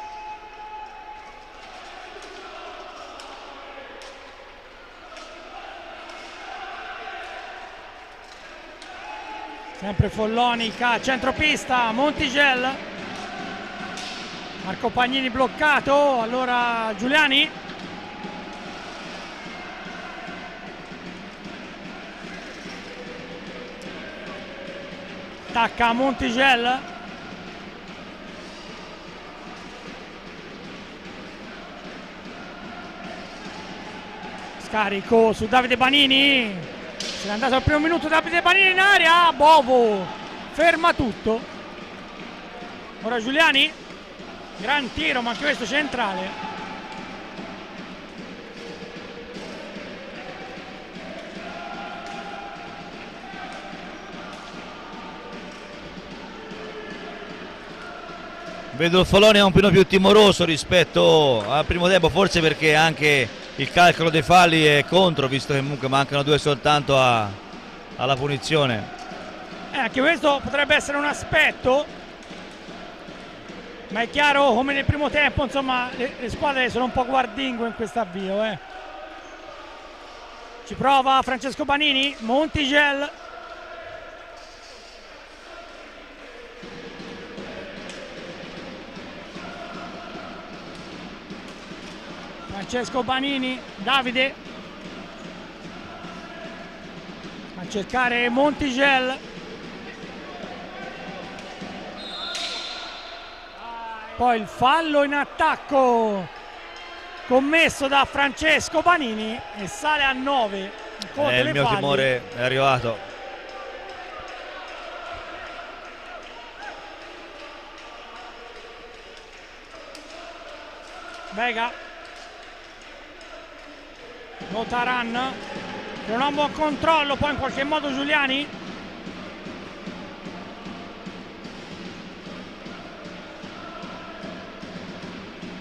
sempre Follonica, centropista, Montigel, Marco Pagnini bloccato, allora Giuliani, attacca Montigel, scarico su Davide Panini, se n'è andato al primo minuto Davide Panini in area, Bovo ferma tutto, ora Giuliani, gran tiro ma anche questo centrale. Vedo il Follonia un po' più timoroso rispetto al primo tempo, forse perché anche il calcolo dei falli è contro, visto che comunque mancano 2 soltanto alla punizione. Anche questo potrebbe essere un aspetto, ma è chiaro come nel primo tempo, insomma, le squadre sono un po' guardingo in questo avvio. Ci prova Francesco Panini, Montigel, Francesco Panini, Davide a cercare Montigel, poi il fallo in attacco commesso da Francesco Panini e sale a 9. Il mio timore è arrivato. Vega, Motaran che non ha un buon controllo, poi in qualche modo Giuliani,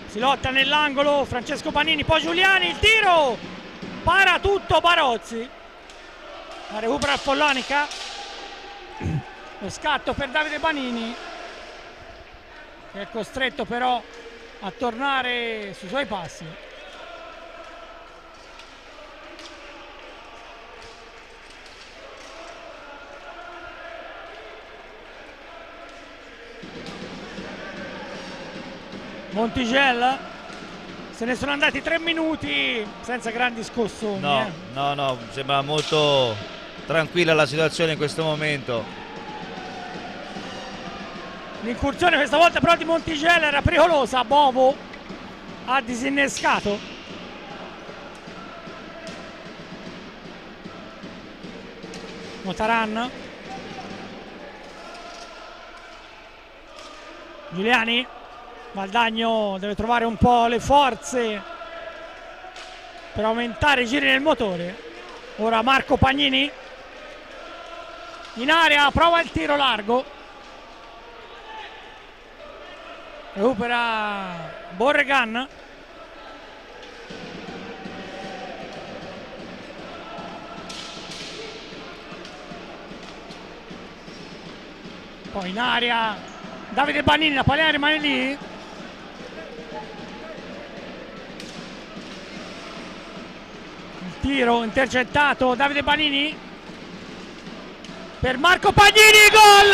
si lotta nell'angolo, Francesco Panini, poi Giuliani, il tiro, para tutto Barozzi, la recupera Follonica, lo scatto per Davide Panini che è costretto però a tornare sui suoi passi. Montigel, se ne sono andati 3 minuti senza grandi scossoni. No, sembra molto tranquilla la situazione in questo momento. L'incursione questa volta però di Montigel era pericolosa, Bovo ha disinnescato. Motaran, Giuliani, Valdagno deve trovare un po' le forze per aumentare i giri nel motore. Ora Marco Pagnini in area, prova il tiro largo, recupera Borregan, poi in area Davide Banini, la palla rimane lì, il tiro intercettato, Davide Banini per Marco Pagnini, gol!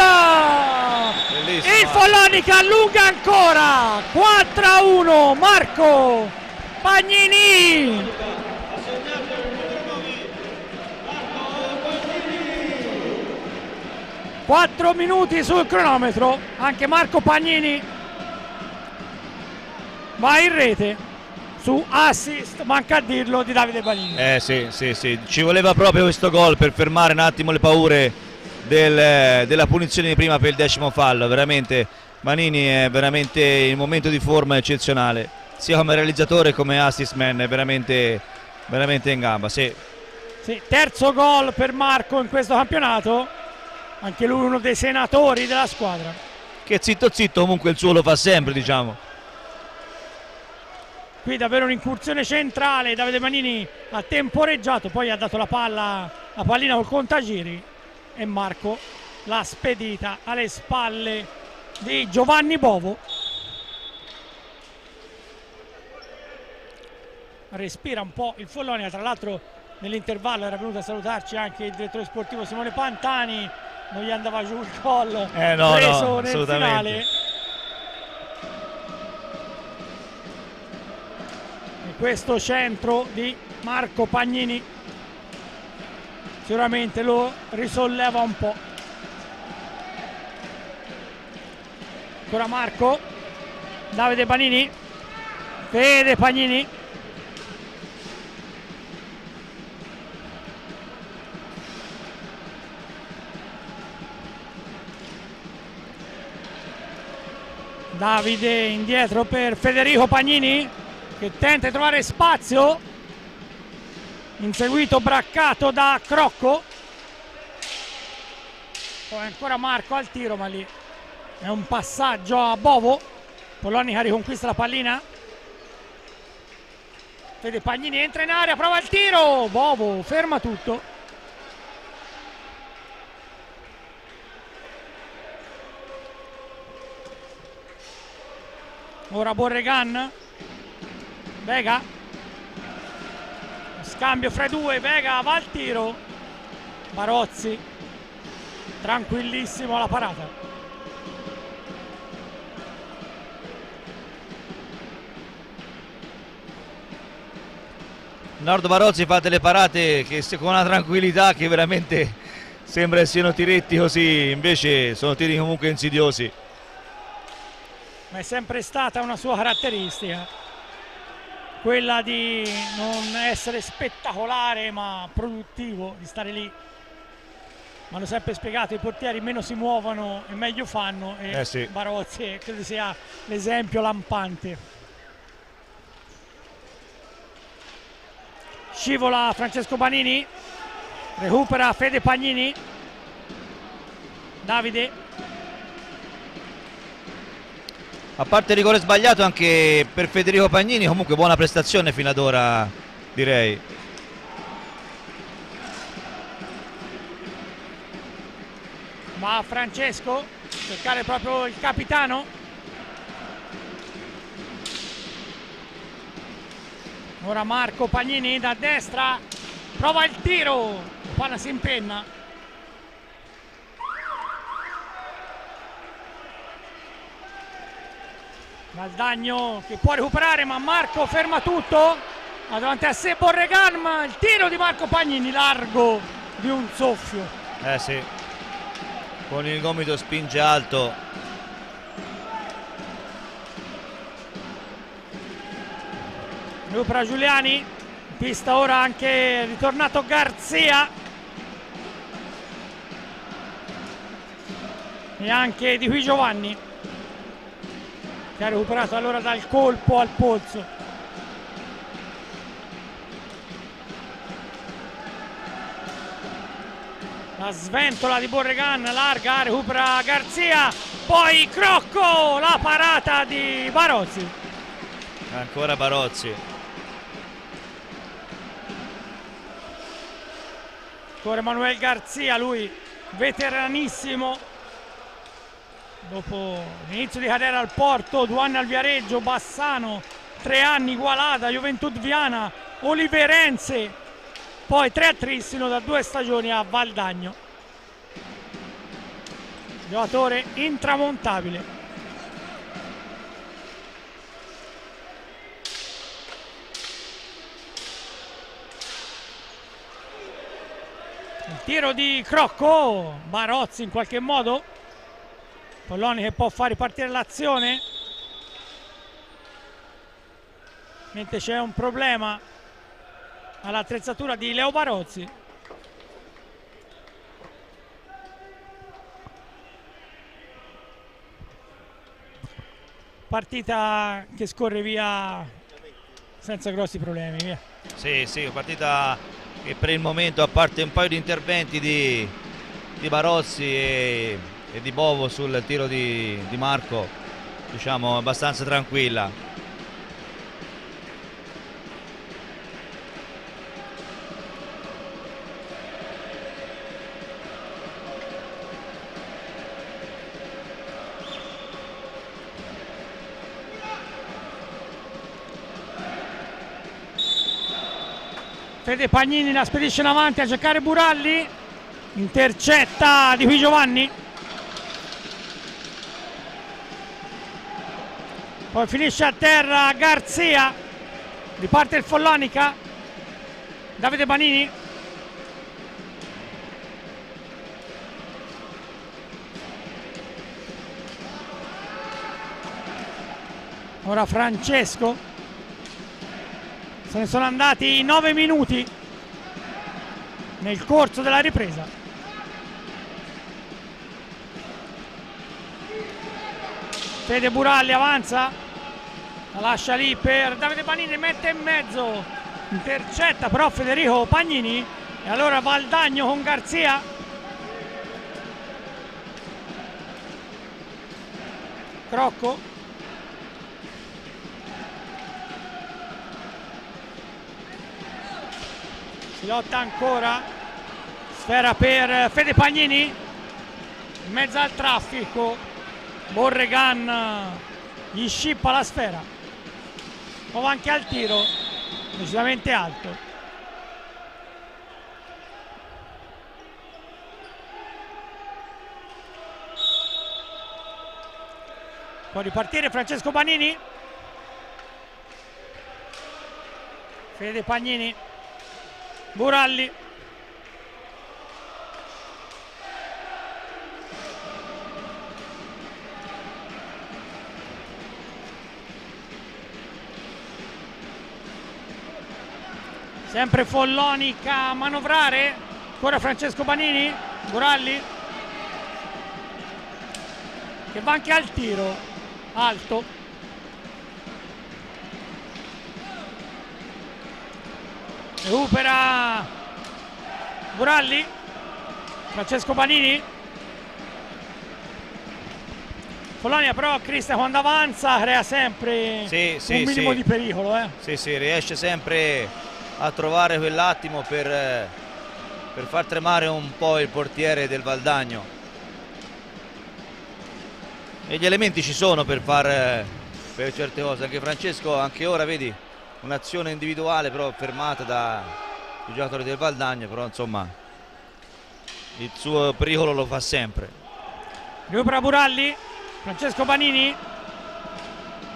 Bellissimo. Il Follonica allunga ancora, 4-1, Marco Pagnini. Quattro minuti sul cronometro, anche Marco Pagnini va in rete su assist, manca a dirlo, di Davide Banini. Sì, ci voleva proprio questo gol per fermare un attimo le paure della punizione di prima per il 10° fallo. Veramente Banini è veramente in un momento di forma eccezionale, sia come realizzatore che come assist man, è veramente in gamba. Sì, terzo gol per Marco in questo campionato, anche lui uno dei senatori della squadra, che zitto comunque il suo lo fa sempre, diciamo. Qui davvero un'incursione centrale, Davide Banini ha temporeggiato, poi ha dato la pallina col contagiri e Marco l'ha spedita alle spalle di Giovanni Bovo. Respira un po' il Follonia, tra l'altro nell'intervallo era venuto a salutarci anche il direttore sportivo Simone Pantani, non gli andava giù il collo preso nel finale. E questo centro di Marco Pagnini sicuramente lo risolleva un po'. Ancora Marco, Davide Banini, Fede Pagnini, Davide indietro per Federico Pagnini che tenta di trovare spazio, inseguito braccato da Crocco, poi ancora Marco al tiro, ma lì è un passaggio a Bovo. Follonica riconquista la pallina, Fede Pagnini entra in area, prova il tiro, Bovo ferma tutto. Ora Borregan, Vega, scambio fra i due, Vega va al tiro, Barozzi tranquillissimo alla parata. Nardo Barozzi fa delle parate che con una tranquillità che veramente sembra siano tiretti così, invece sono tiri comunque insidiosi. Ma è sempre stata una sua caratteristica, quella di non essere spettacolare ma produttivo, di stare lì. Ma l'ho sempre spiegato, i portieri meno si muovono e meglio fanno, e sì. Barozzi credo sia l'esempio lampante. Scivola Francesco Banini, recupera Fede Pagnini, Davide. A parte il rigore sbagliato anche per Federico Pagnini, comunque buona prestazione fino ad ora, direi. Ma Francesco, cercare proprio il capitano. Ora Marco Pagnini da destra, prova il tiro, la palla si impenna. Valdagno che può recuperare, ma Marco ferma tutto, ha davanti a sé Borregan, ma il tiro di Marco Pagnini largo di un soffio. Sì, con il gomito spinge alto. Recupera Giuliani, in pista ora anche ritornato Garzia e anche Di qui Giovanni, che ha recuperato allora dal colpo al polso. La sventola di Borregan, larga, recupera Garzia, poi Crocco, la parata di Barozzi. Ancora Barozzi. Ancora Manuel Garzia, lui veteranissimo. Dopo l'inizio di carriera al Porto, 2 anni al Viareggio, Bassano, 3 anni Igualada, Juventud Viana, Oliverense. Poi 3 a Trissino da 2 stagioni a Valdagno. Giocatore intramontabile. Il tiro di Crocco, Barozzi in qualche modo. Polloni che può far ripartire l'azione. Mentre c'è un problema all'attrezzatura di Leo Barozzi. Partita che scorre via senza grossi problemi, via. Sì, partita che per il momento, a parte un paio di interventi di Barozzi e di Bovo sul tiro di Marco, diciamo abbastanza tranquilla. Fede Pagnini la spedisce in avanti a cercare Buralli, intercetta di qui Giovanni, poi finisce a terra Garzia, riparte il Follonica, Davide Banini, ora Francesco. Se ne sono andati 9 minuti nel corso della ripresa. Fede Buralli avanza, la lascia lì per Davide Banini, mette in mezzo, intercetta però Federico Pagnini e allora Valdagno con Garzia. Crocco. Si lotta ancora, sfera per Fede Pagnini, in mezzo al traffico, Borregan gli scippa la sfera, prova anche al tiro, decisamente alto. Può ripartire Francesco Banini, Fede Pagnini, Buralli, sempre Follonica a manovrare, ancora Francesco Banini, Buralli che va anche al tiro alto. Recupera Buralli, Francesco Banini, Follonia però Cristian quando avanza crea sempre un minimo di pericolo. Sì, riesce sempre a trovare quell'attimo per far tremare un po' il portiere del Valdagno. E gli elementi ci sono per certe cose. Anche Francesco, anche ora vedi un'azione individuale però fermata dai giocatori del Valdagno, però insomma il suo pericolo lo fa sempre. Recupera Buralli, Francesco Banini,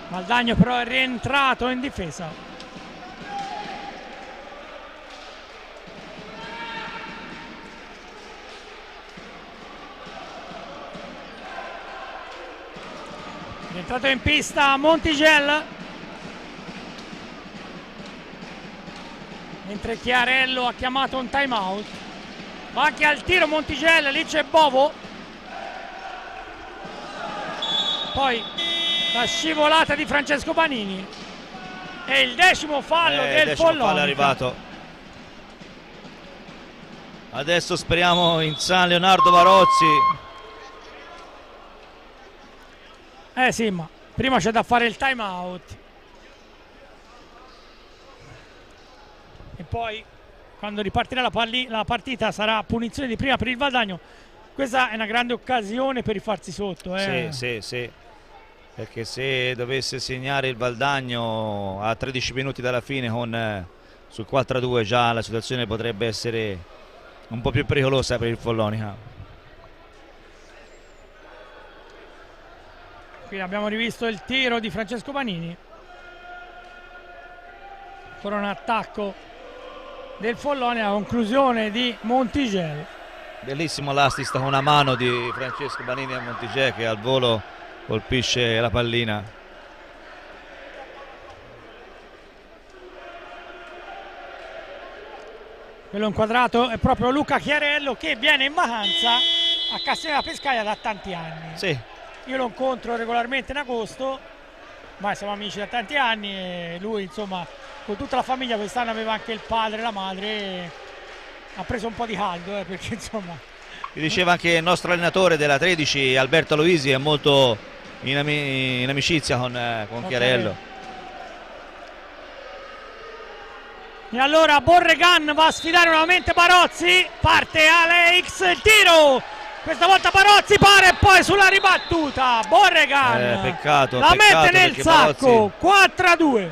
Valdagno però è rientrato in difesa. Rientrato in pista Montigel, mentre Chiarello ha chiamato un time out. Va anche al tiro Montigel, lì c'è Bovo, poi la scivolata di Francesco Banini e il 10° fallo del Follonica. Fallo è arrivato. Adesso speriamo in San Leonardo Barozzi. Sì, ma prima c'è da fare il time out. E poi quando ripartirà la partita sarà punizione di prima per il Valdagno. Questa è una grande occasione per rifarsi sotto. Sì. Perché se dovesse segnare il Valdagno a 13 minuti dalla fine sul 4-2 già la situazione potrebbe essere un po' più pericolosa per il Follonica. Qui abbiamo rivisto il tiro di Francesco Panini. Ancora un attacco del Follonica, conclusione di Montigel. Bellissimo l'assist con una mano di Francesco Panini a Montigel che al volo colpisce la pallina. Quello inquadrato è proprio Luca Chiarello, che viene in vacanza a Castiglione della Pescaia da tanti anni. Sì. Io lo incontro regolarmente in agosto, ma siamo amici da tanti anni e lui insomma con tutta la famiglia, quest'anno aveva anche il padre e la madre, e ha preso un po' di caldo perché insomma... Mi diceva anche il nostro allenatore della 13, Alberto Luisi, è molto in amicizia con Chiarello. E allora Borregan va a sfidare nuovamente Barozzi, parte Alex, il tiro, questa volta Barozzi pare e poi sulla ribattuta Borregan peccato, la mette nel sacco. Barozzi... 4-2.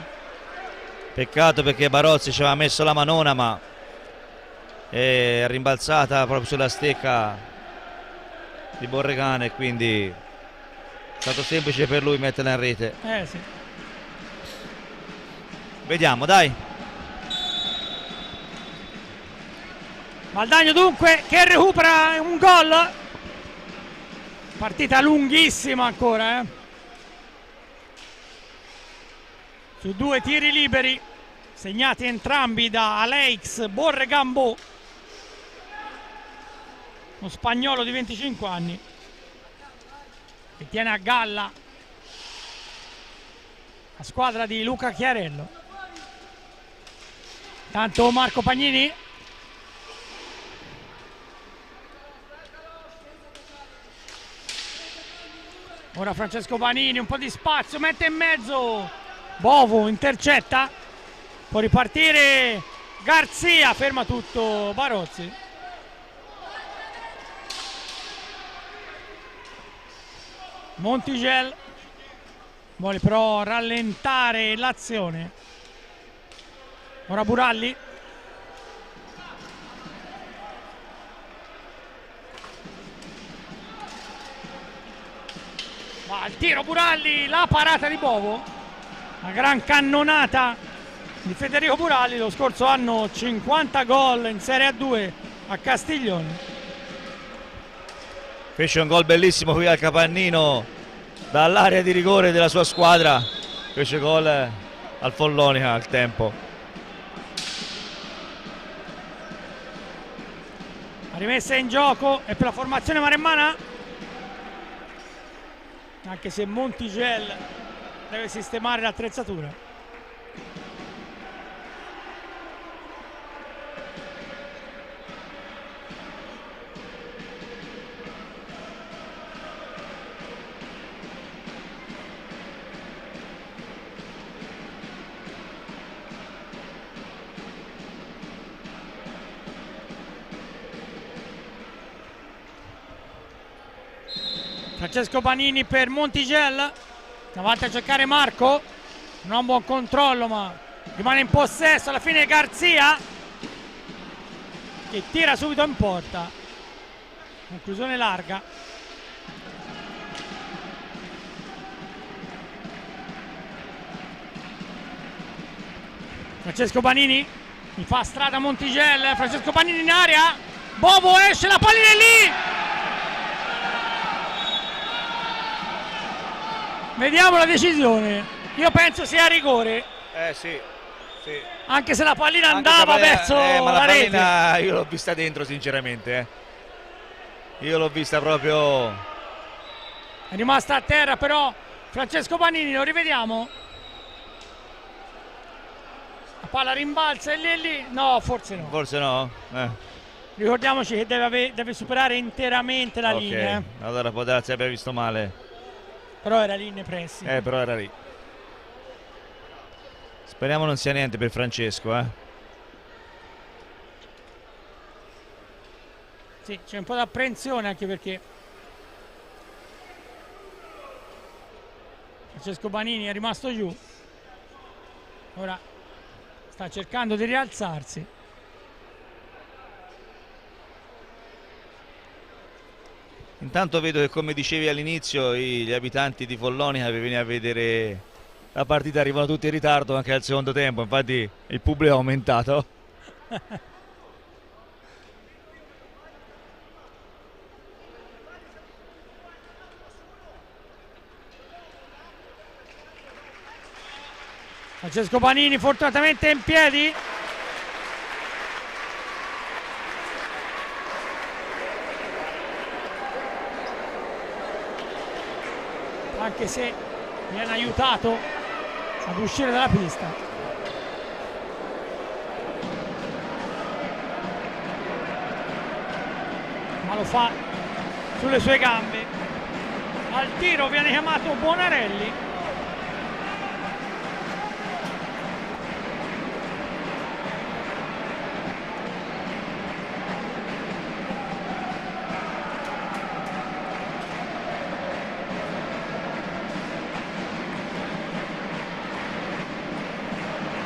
Peccato perché Barozzi ci aveva messo la manona, ma è rimbalzata proprio sulla stecca di Borregan e quindi è stato semplice per lui metterla in rete. Sì. Vediamo, dai. Valdagno dunque che recupera un gol. Partita lunghissima ancora, su 2 tiri liberi segnati entrambi da Alex Borregambo, uno spagnolo di 25 anni che tiene a galla la squadra di Luca Chiarello. Tanto Marco Pagnini, ora Francesco Panini, un po' di spazio, mette in mezzo Bovo, intercetta, può ripartire Garzia, ferma tutto Barozzi. Montigel vuole però rallentare l'azione. Ora Buralli, va al tiro Buralli, la parata di Bovo, una gran cannonata di Federico Buralli. Lo scorso anno 50 gol in Serie A2 a Castiglione. Fece un gol bellissimo qui al Capannino dall'area di rigore della sua squadra, fece gol al Follonica al tempo. La rimessa in gioco è per la formazione maremmana, anche se Montigel deve sistemare l'attrezzatura. Francesco Panini per Montigel, davanti a cercare Marco, non ha un buon controllo ma rimane in possesso. Alla fine Garzia che tira subito in porta, conclusione larga. Francesco Panini mi fa strada Montigel, Francesco Panini in area, Bovo esce, la pallina è lì. Vediamo la decisione, io penso sia a rigore. Sì. Anche se la pallina andava verso la rete. Pallina io l'ho vista dentro sinceramente. Io l'ho vista proprio. È rimasta a terra però Francesco Panini, lo rivediamo. La palla rimbalza e lì, no, forse no. Forse no? Ricordiamoci che deve superare interamente la linea. Allora può darsi abbia visto male. Però era lì nei pressi. Però era lì. Speriamo non sia niente per Francesco, Sì, c'è un po' di apprensione anche perché Francesco Banini è rimasto giù. Ora sta cercando di rialzarsi. Intanto vedo che, come dicevi all'inizio, gli abitanti di Follonica per venire a vedere la partita arrivano tutti in ritardo anche al secondo tempo, infatti il pubblico è aumentato. Francesco Banini fortunatamente è in piedi. Anche se viene aiutato ad uscire dalla pista. Ma lo fa sulle sue gambe. Al tiro viene chiamato Bonarelli.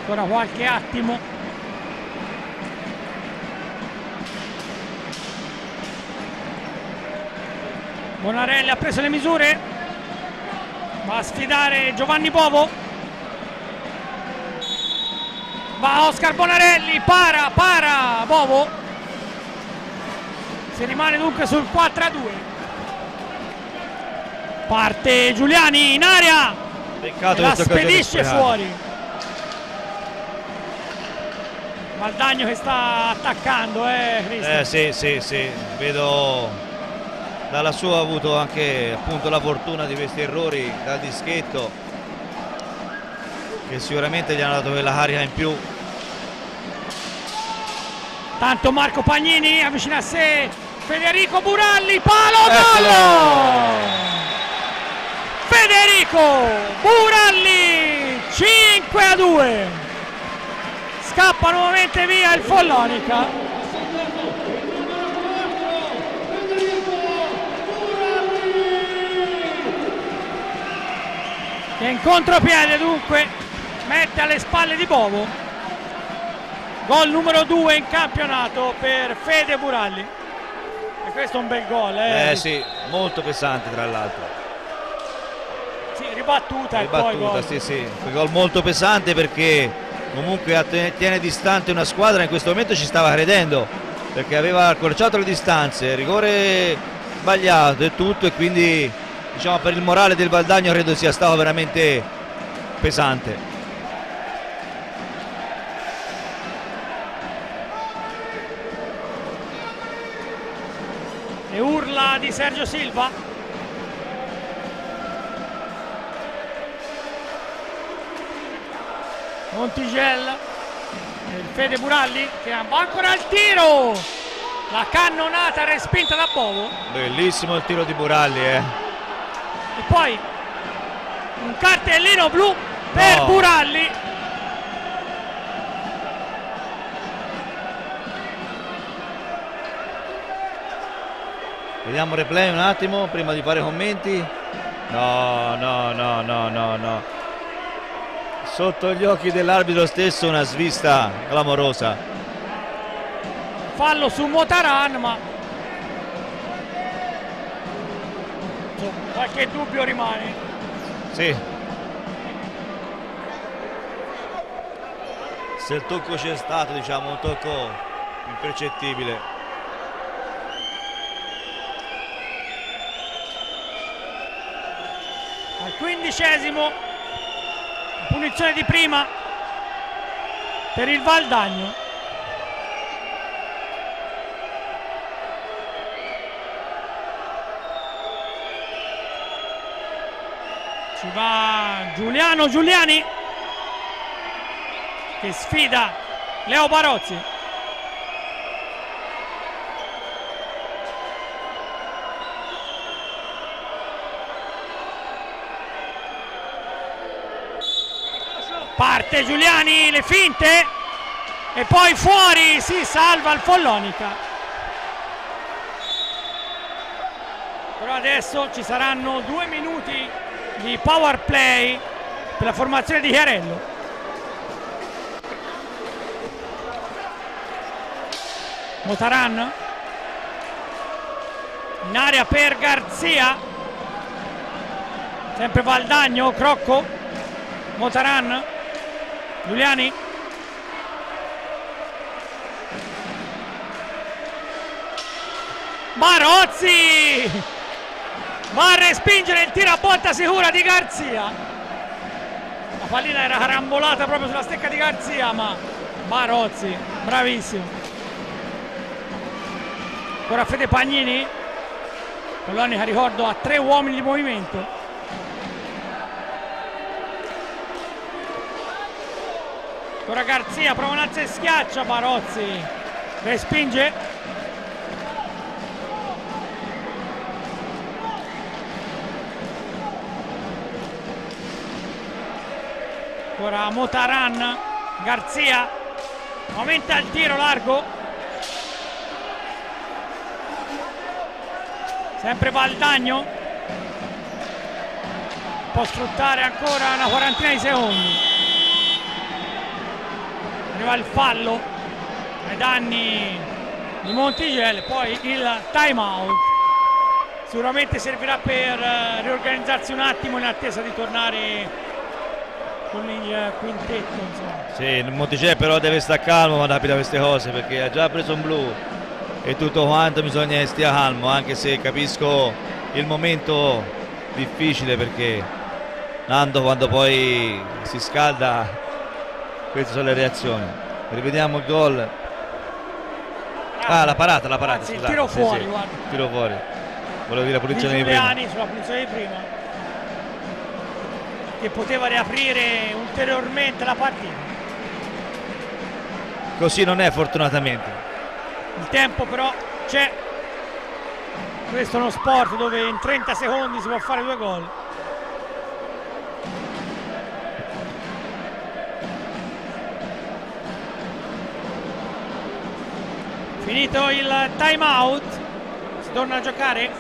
Ancora qualche attimo. Bonarelli ha preso le misure, va a sfidare Giovanni Bovo, va Oscar Bonarelli, para Bovo, si rimane dunque sul 4-2. Parte Giuliani in aria, Peccato la spedisce fuori. Valdagno che sta attaccando, Cristian. Sì, vedo dalla sua ha avuto anche appunto la fortuna di questi errori dal dischetto che sicuramente gli hanno dato quella carica in più. Tanto Marco Pagnini avvicina a sé Federico Buralli, palo, gol! Federico Buralli, 5-2. Scappa nuovamente via il Follonica. Che in contropiede dunque mette alle spalle di Bovo. Gol numero 2 in campionato per Fede Buralli. E questo è un bel gol. Sì, molto pesante tra l'altro. Sì, ribattuta e poi gol. Sì, un gol molto pesante perché comunque tiene distante una squadra, in questo momento ci stava credendo perché aveva accorciato le distanze, rigore sbagliato e tutto, e quindi diciamo per il morale del Valdagno credo sia stato veramente pesante. Le urla di Sergio Silva. Montigel, Fede Buralli che va ancora al tiro, la cannonata respinta da Bovo. Bellissimo il tiro di Buralli, E poi un cartellino blu per Buralli. Vediamo il replay un attimo prima di fare commenti. No. Sotto gli occhi dell'arbitro stesso una svista clamorosa. Fallo su Motaran, ma qualche dubbio rimane. Sì. Se il tocco c'è stato, diciamo un tocco impercettibile. Al 15°, punizione di prima per il Valdagno. Ci va Giuliani che sfida Leo Barozzi. parte Giuliani, le finte e poi fuori, si salva il Follonica. Però adesso ci saranno 2 minuti di power play per la formazione di Chiarello. Motaran in area per Garzia, sempre Valdagno, Crocco, Motaran, Giuliani, Barozzi va a respingere il tiro a botta sicura di Garzia. La pallina era carambolata proprio sulla stecca di Garzia, ma Barozzi bravissimo. Ancora Fede Pagnini, Follonica, ricordo, ha 3 uomini di movimento. Ancora Garzia, prova un alzo e schiaccia, Barozzi respinge. Ancora Motaran, Garzia aumenta il tiro largo, sempre Valdagno, può sfruttare ancora una quarantina di secondi. Arriva il fallo ai danni di Montigello, poi il time out sicuramente servirà per riorganizzarsi un attimo in attesa di tornare con il quintetto, insomma. Sì, Montigello però deve stare calmo quando capita queste cose, perché ha già preso un blu e tutto quanto, bisogna che stia calmo, anche se capisco il momento difficile, perché Nando quando poi si scalda, queste sono le reazioni. Rivediamo il gol. Ah, la parata, Anzi, scusate. il tiro fuori, sì. guarda. Tiro fuori. Volevo dire la punizione di prima. Giuliani sulla punizione di prima, che poteva riaprire ulteriormente la partita. Così non è, fortunatamente. Il tempo però c'è, questo è uno sport dove in 30 secondi si può fare 2 gol. Finito il time out, si torna a giocare.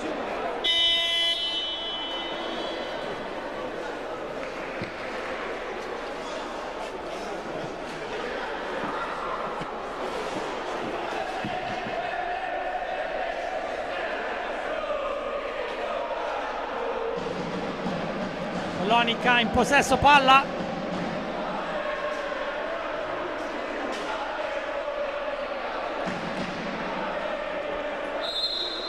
Follonica in possesso palla.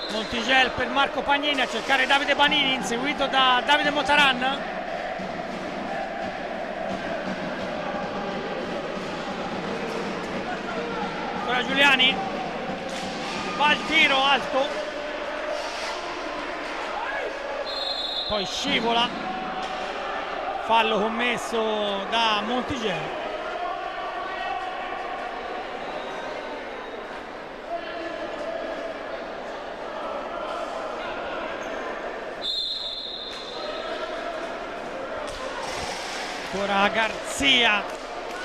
Montigello per Marco Pagnini a cercare Davide Banini, inseguito da Davide Motaran. Ancora Giuliani, va il tiro alto, poi scivola, fallo commesso da Montigello. Ancora Garzia,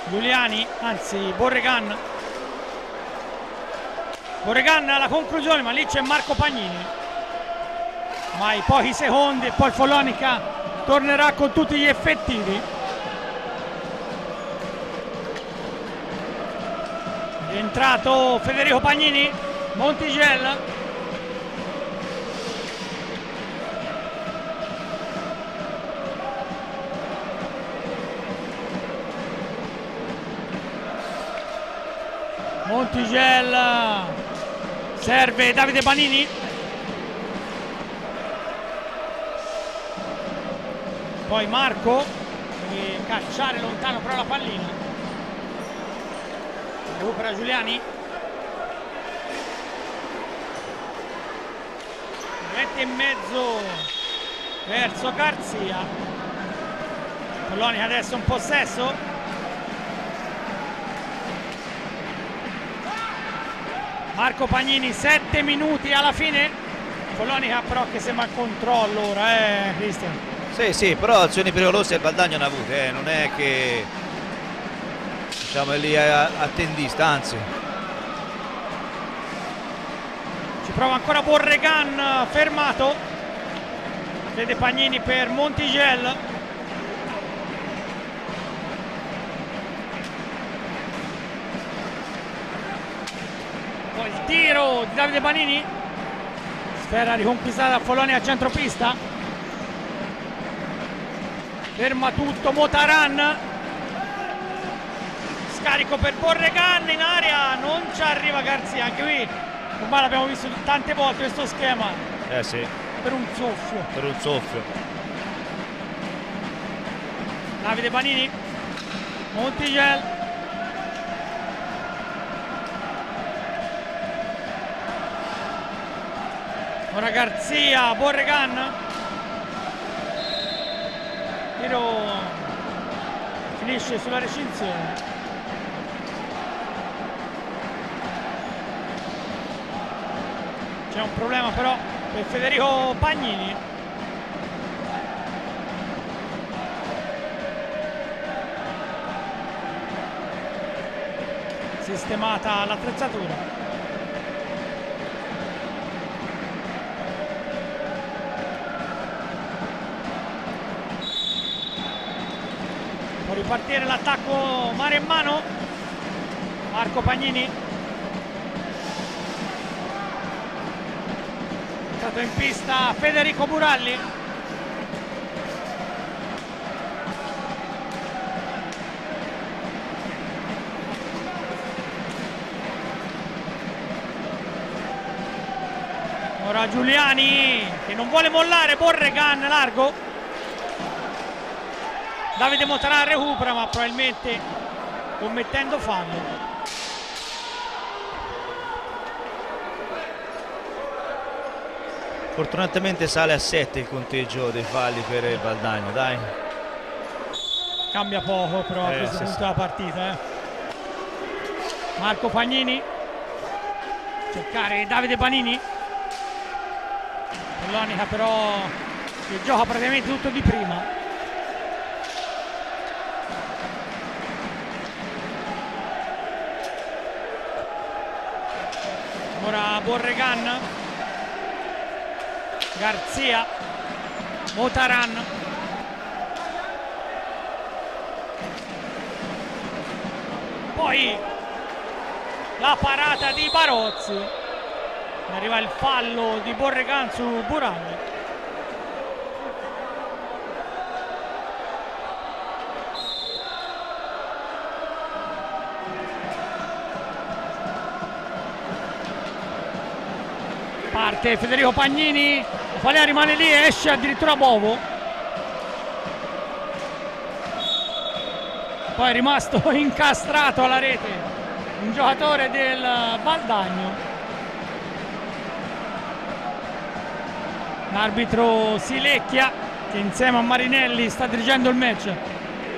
Giuliani, anzi Borregan alla conclusione, ma lì c'è Marco Pagnini. Ormai pochi secondi e poi il Follonica tornerà con tutti gli effettivi. È entrato Federico Pagnini, Montigello. Montigello, serve Davide Banini, poi Marco deve cacciare lontano però la pallina, recupera Giuliani, mette in mezzo verso Garzia. Follonica adesso in possesso. Marco Pagnini, 7 minuti alla fine. Follonica però che sembra al controllo ora, Cristian. Sì, però azioni pericolose il Valdagno ne ha avute, non è che Siamo lì a tendista, anzi. Ci prova ancora Borregan, fermato. Vede Pagnini per Montigel. Poi il tiro di Davide Panini. Sfera riconquistata da Foloni a centropista. Ferma tutto Motaran. Scarico per Borregan in area, non ci arriva Garzia. Anche qui ormai l'abbiamo visto tante volte questo schema. Sì. Per un soffio. Per un soffio. Davide Panini. Montigel. Ora Garzia, Borregan. Tiro finisce sulla recinzione. C'è un problema però per Federico Pagnini. Sistemata l'attrezzatura. Può ripartire l'attacco mare in mano. Marco Pagnini. Entrato in pista Federico Buralli. Ora Giuliani che non vuole mollare. Borregan largo. Davide Motaran recupera ma probabilmente commettendo fallo. Fortunatamente sale a 7 il conteggio dei falli per il Valdagno, dai. Cambia poco però a questo punto della partita. Marco Pagnini. Cercare Davide Panini. Follonica però che gioca praticamente tutto di prima. Ora Borregan. Garzia. Motaran. Poi la parata di Barozzi. Arriva il fallo di Borregan su Buralli. Parte Federico Pagnini, la palla rimane lì e esce addirittura Bovo. Poi è rimasto incastrato alla rete un giocatore del Valdagno. L'arbitro Silecchia, che insieme a Marinelli sta dirigendo il match,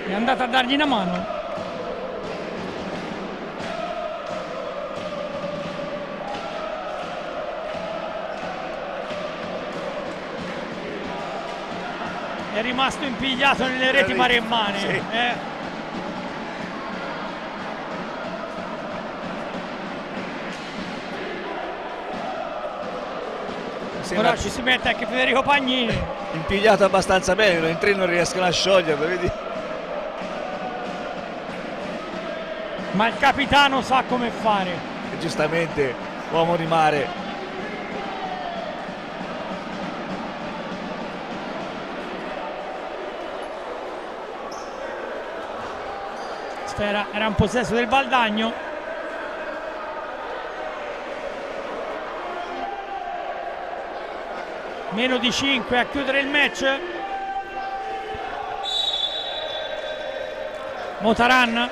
è andato a dargli una mano. È rimasto impigliato nelle reti maremmane. Sì. Ora ci si mette anche Federico Pagnini. Impigliato abbastanza bene, in tre non riescono a scioglierlo, vedi? Ma il capitano sa come fare. E giustamente, uomo di mare. Sfera era in possesso del Valdagno. Meno di 5 a chiudere il match. Motaran.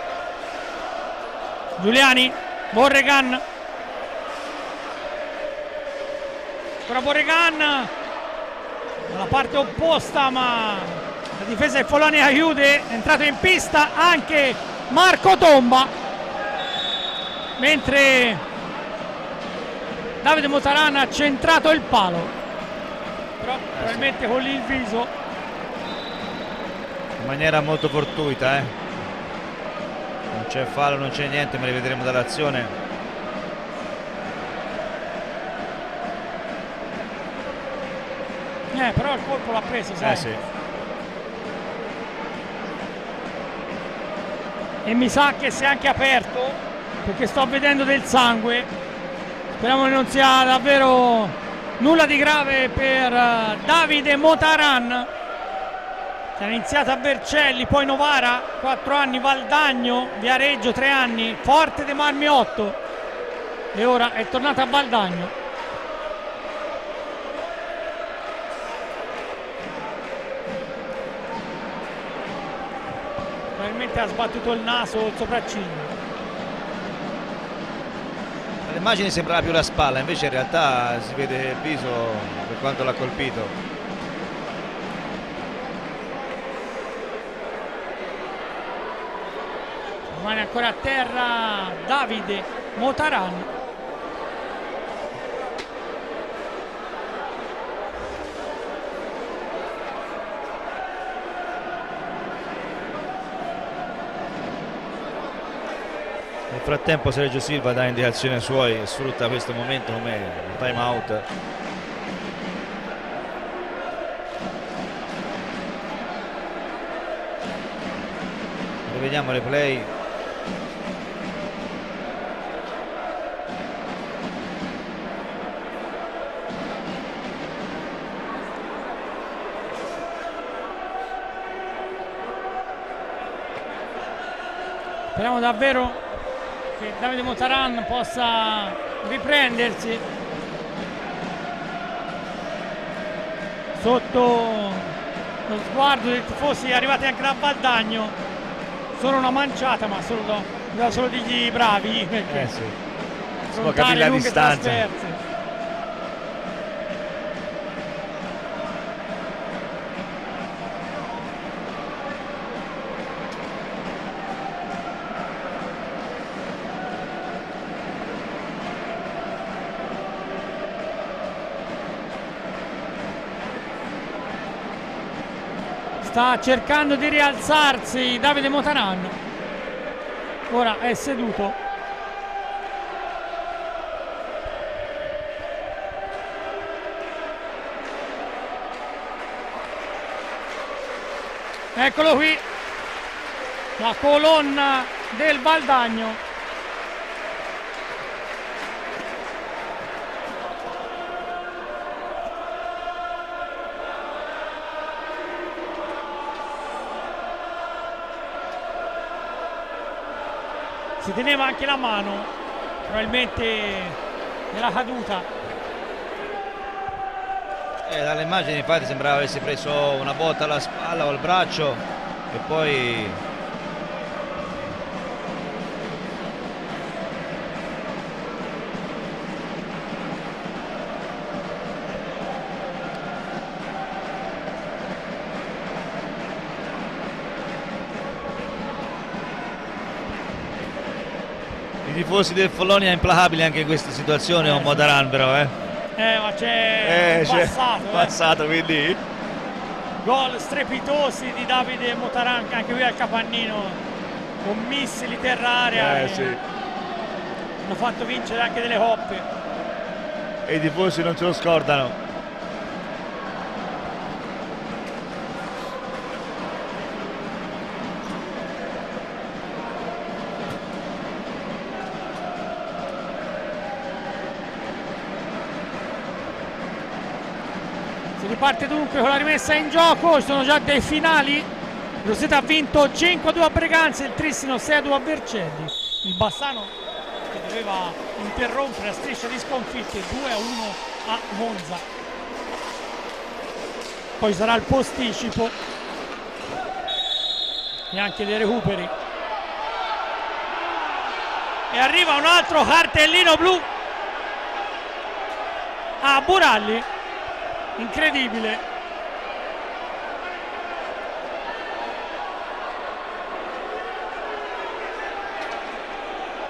Giuliani. Borregan. Ancora Borregan. Dalla parte opposta ma la difesa del Follonica chiude. È entrato in pista anche Marco Tomba. Mentre Davide Motaran ha centrato il palo. Però probabilmente con il viso In maniera molto fortuita, Non c'è fallo, non c'è niente, ma rivedremo dall'azione. Però il colpo l'ha preso, sai? Sì. E mi sa che si è anche aperto, perché sto vedendo del sangue. Speriamo che non sia davvero nulla di grave per Davide Motaran, che ha iniziato a Vercelli, poi Novara 4 anni, Valdagno, Viareggio 3 anni, Forte dei Marmi 8 e ora è tornato a Valdagno. Probabilmente ha sbattuto il naso o il sopracciglio. All'immagine sembrava più la spalla, invece in realtà si vede il viso per quanto l'ha colpito. Rimane ancora a terra Davide Motaran. Nel frattempo Sergio Silva dà indicazioni ai suoi e sfrutta questo momento come un time out. Rivediamo le play. Speriamo davvero che Davide Motaran possa riprendersi. Sotto lo sguardo dei tifosi arrivati anche da Valdagno, solo una manciata, ma solo degli bravi, perché Sì. Si può affrontare capire la lunghe distanza. trasferte. Sta cercando di rialzarsi Davide Motaran. Ora è seduto. Eccolo qui, la colonna del Valdagno. Si teneva anche la mano, probabilmente nella caduta. Dalle immagini infatti sembrava avesse preso una botta alla spalla o al braccio e poi i tifosi del Follonia implacabili anche in queste situazioni con Motaran però Ma c'è passato quindi gol strepitosi di Davide Motaran, anche qui al Capannino, con missili terra-area. sì. Hanno fatto vincere anche delle coppe. E i tifosi non se lo scordano. Si riparte dunque con la rimessa in gioco, ci sono già dei finali. Rosetta ha vinto 5-2 a Breganze, il Trissino 6-2 a Vercelli. Il Bassano che doveva interrompere la striscia di sconfitte 2-1 a Monza. Poi sarà il posticipo e anche dei recuperi. E arriva un altro cartellino blu a Buralli. Incredibile.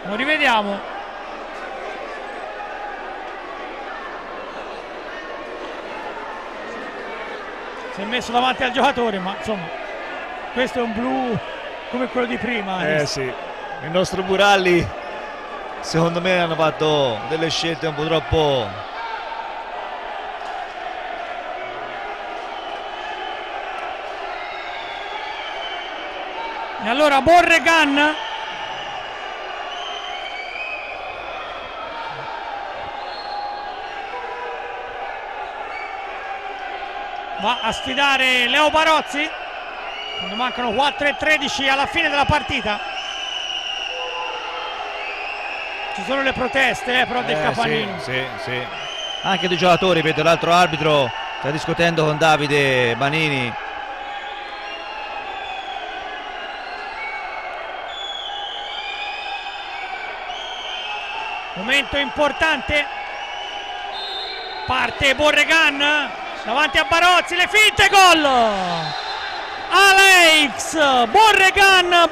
Lo rivediamo. Si è messo davanti al giocatore, ma insomma questo è un blu come quello di prima. Sì. il nostro Buralli secondo me hanno fatto delle scelte un po' troppo. E allora Borregan va a sfidare Leo Barozzi quando mancano 4:13 alla fine della partita. Ci sono le proteste però del Capannini. Sì. Anche dei giocatori, vedo l'altro arbitro sta discutendo con Davide Banini. Momento importante, parte Borregan davanti a Barozzi, le finte, gol! Alex Borregan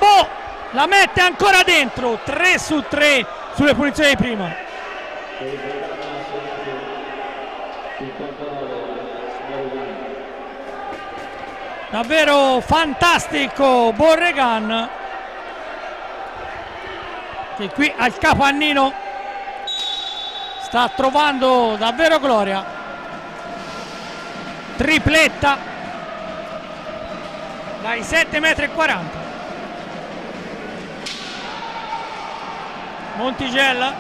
la mette ancora dentro, 3-3 sulle punizioni di prima. Davvero fantastico Borregan, che qui al Capannino sta trovando davvero gloria. Tripletta dai 7,40 m. Montigella,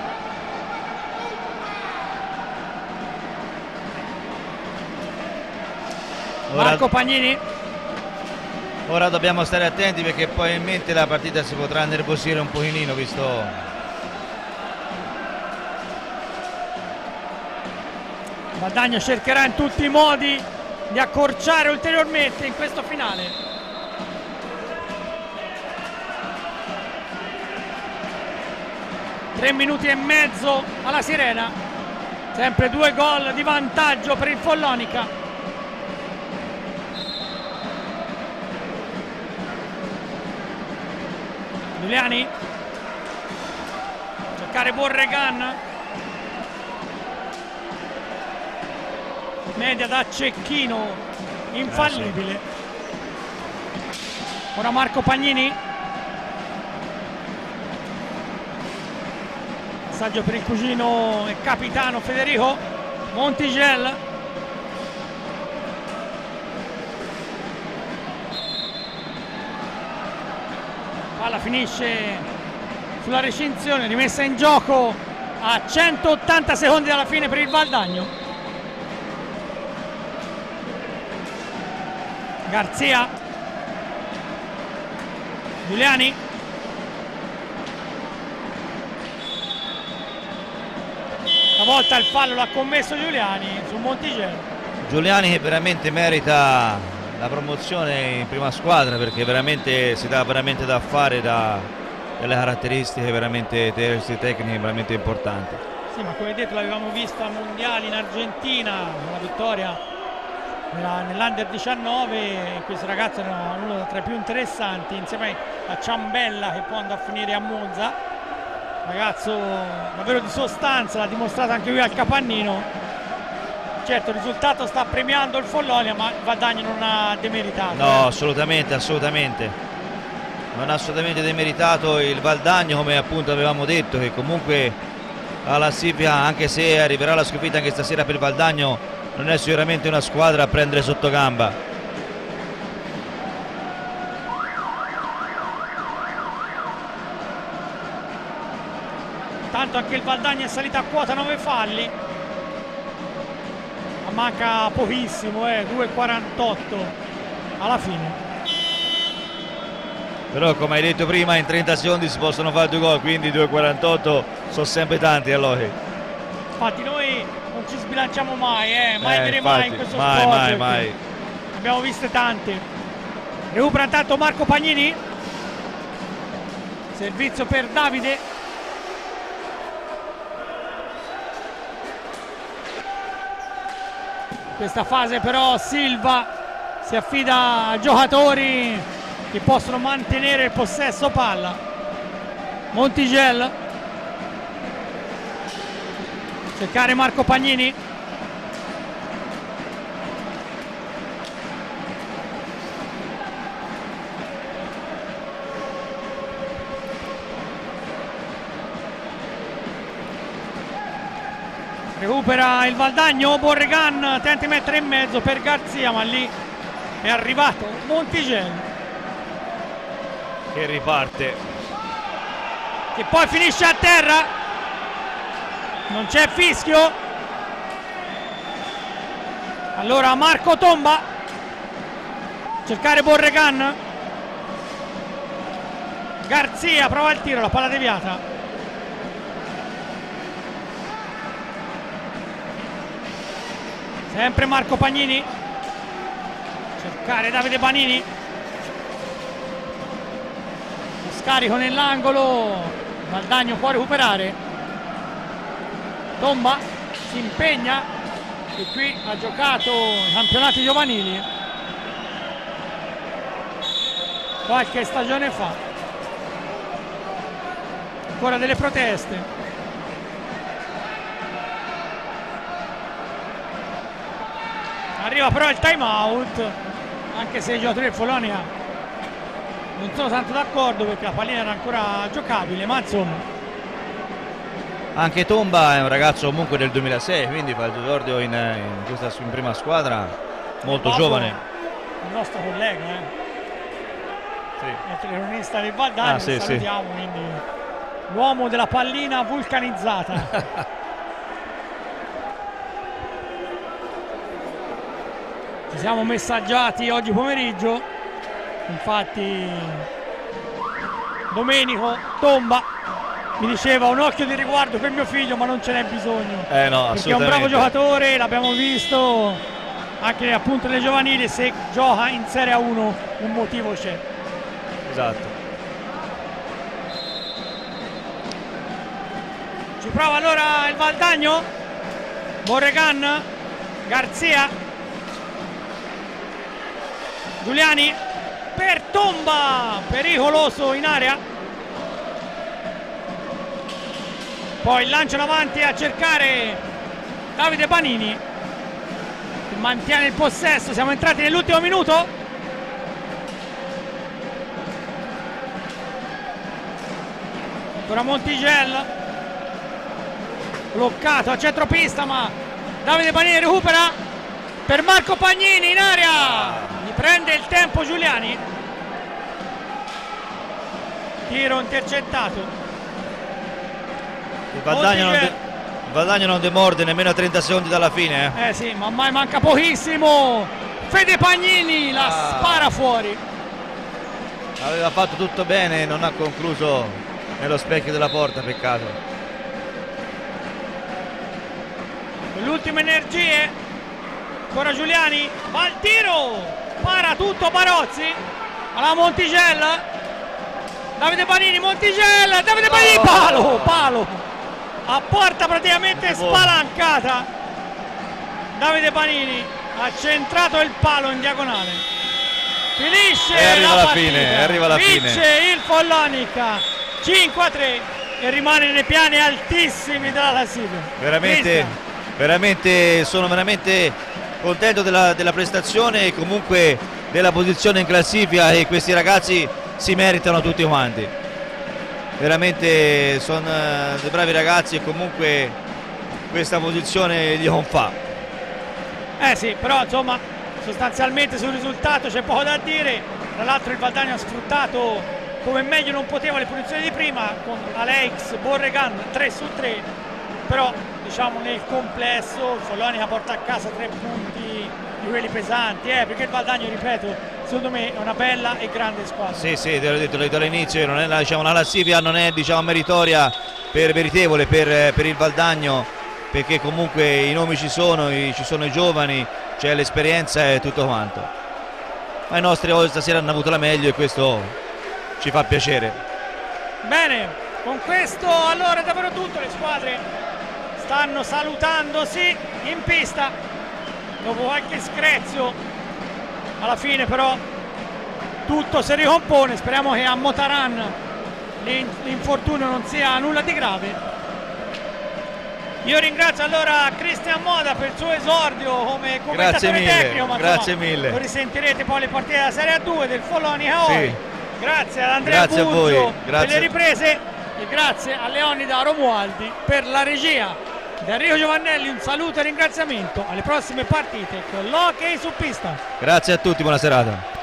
Marco Pagnini. Ora dobbiamo stare attenti perché poi in mente la partita si potrà nervosire un pochino, visto Valdagno cercherà in tutti i modi di accorciare ulteriormente in questo finale. Tre minuti e mezzo alla sirena, sempre 2 gol di vantaggio per il Follonica. Giuliani, cercare Borregan, media da Cecchino, infallibile. Ora Marco Pagnini, passaggio per il cugino e capitano Federico Montigel. Palla finisce sulla recinzione, rimessa in gioco a 180 secondi dalla fine per il Valdagno. Garzia, Giuliani, stavolta il fallo l'ha commesso Giuliani su Montigel. Giuliani che veramente merita la promozione in prima squadra perché veramente si dà veramente da fare, delle caratteristiche veramente tecniche veramente importanti. Sì, ma come detto l'avevamo visto a mondiali in Argentina, una vittoria nell'Under 19. Questo ragazzo era uno tra i più interessanti insieme a Ciambella che può andare a finire a Monza. Ragazzo davvero di sostanza, l'ha dimostrato anche qui al Capannino. Certo, il risultato sta premiando il Follonia, ma Valdagno non ha demeritato. No, assolutamente non ha assolutamente demeritato il Valdagno, come appunto avevamo detto, che comunque alla classifica, anche se arriverà la sconfitta anche stasera per il Valdagno, non è sicuramente una squadra a prendere sotto gamba. Tanto anche il Valdagno è salito a quota 9 falli, ma manca pochissimo, 2,48 alla fine. Però come hai detto prima, in 30 secondi si possono fare 2 gol, quindi 2,48 sono sempre tanti. Allora infatti noi non ci sbilanciamo mai, mai dire infatti, mai in questo sport. Mai. Abbiamo viste tante. Recupera intanto Marco Pagnini, servizio per Davide. In questa fase però Silva si affida a giocatori che possono mantenere il possesso palla. Montigel, cercare Marco Pagnini, Recupera il Valdagno, Borregan tenta di mettere in mezzo per Garzia, ma lì è arrivato Monticello che riparte, che poi finisce a terra. Non c'è fischio. Allora Marco Tomba, cercare Borregan, Garzia prova il tiro, la palla deviata. Sempre Marco Pagnini, cercare Davide Panini, scarico nell'angolo, Valdagno può recuperare, Tomba si impegna, e qui ha giocato i campionati giovanili qualche stagione fa. Ancora delle proteste. Arriva però il time out, anche se i giocatori del Follonia non sono tanto d'accordo perché la pallina era ancora giocabile, ma insomma. Anche Tomba è un ragazzo comunque del 2006, quindi fa il suo esordio in prima squadra, molto giovane. Il nostro collega, Sì. è il telecronista del Valdagno, sì, salutiamo, quindi l'uomo della pallina vulcanizzata. Ci siamo messaggiati oggi pomeriggio, infatti Domenico Tomba mi diceva un occhio di riguardo per mio figlio, ma non ce n'è bisogno, No, perché è un bravo giocatore, l'abbiamo visto anche appunto nelle giovanili, se gioca in Serie A1 un motivo c'è. Esatto. Ci prova allora il Valdagno, Borregan, Garzia, Giuliani per Tomba, pericoloso in area, poi il lancio in avanti a cercare Davide Panini, che mantiene il possesso. Siamo entrati nell'ultimo minuto. Ancora Monticello, bloccato a centropista, ma Davide Panini recupera per Marco Pagnini in area. Prende il tempo Giuliani, tiro intercettato. Il Valdagno non demorde nemmeno a 30 secondi dalla fine. Sì, ma ormai manca pochissimo. Fede Pagnini la spara fuori. Aveva fatto tutto bene, non ha concluso nello specchio della porta, peccato. Le ultime energie, ancora Giuliani, va al tiro. Para tutto Barozzi, alla Monticella, Davide Panini, Monticella, Davide Panini, palo, a porta praticamente spalancata. Davide Panini ha centrato il palo in diagonale, finisce la partita, arriva la fine. Vince il Follonica 5-3 e rimane nei piani altissimi della classifica. Sono veramente contento della prestazione e comunque della posizione in classifica, e questi ragazzi si meritano tutti quanti. Veramente sono dei bravi ragazzi e comunque questa posizione gli confà. Sì, però insomma sostanzialmente sul risultato c'è poco da dire. Tra l'altro il Valdagno ha sfruttato come meglio non poteva le punizioni di prima, con Alex, Borregan 3-3, però diciamo nel complesso il Follonica porta a casa 3 punti di quelli pesanti, perché il Valdagno, ripeto, secondo me è una bella e grande squadra. Sì, te l'ho detto all'inizio, non è una classifica, non è meritoria, meritevole per il Valdagno, perché comunque i nomi ci sono i giovani, c'è l'esperienza e tutto quanto, ma i nostri oggi stasera hanno avuto la meglio e questo ci fa piacere. Bene, con questo allora è davvero tutto. Le squadre stanno salutandosi in pista dopo qualche screzio, alla fine però tutto si ricompone. Speriamo che a Motaran l'infortunio non sia nulla di grave. Io ringrazio allora Cristian Moda per il suo esordio come commentatore tecnico, ma grazie mille. Lo risentirete poi le partite della Serie A2 del Follonica oggi. Sì. Grazie ad Andrea Buggio a voi. per le riprese e grazie a Leonida Romualdi per la regia. Da Enrico Giovannelli un saluto e ringraziamento, alle prossime partite con l'hockey su pista. Grazie a tutti, buona serata.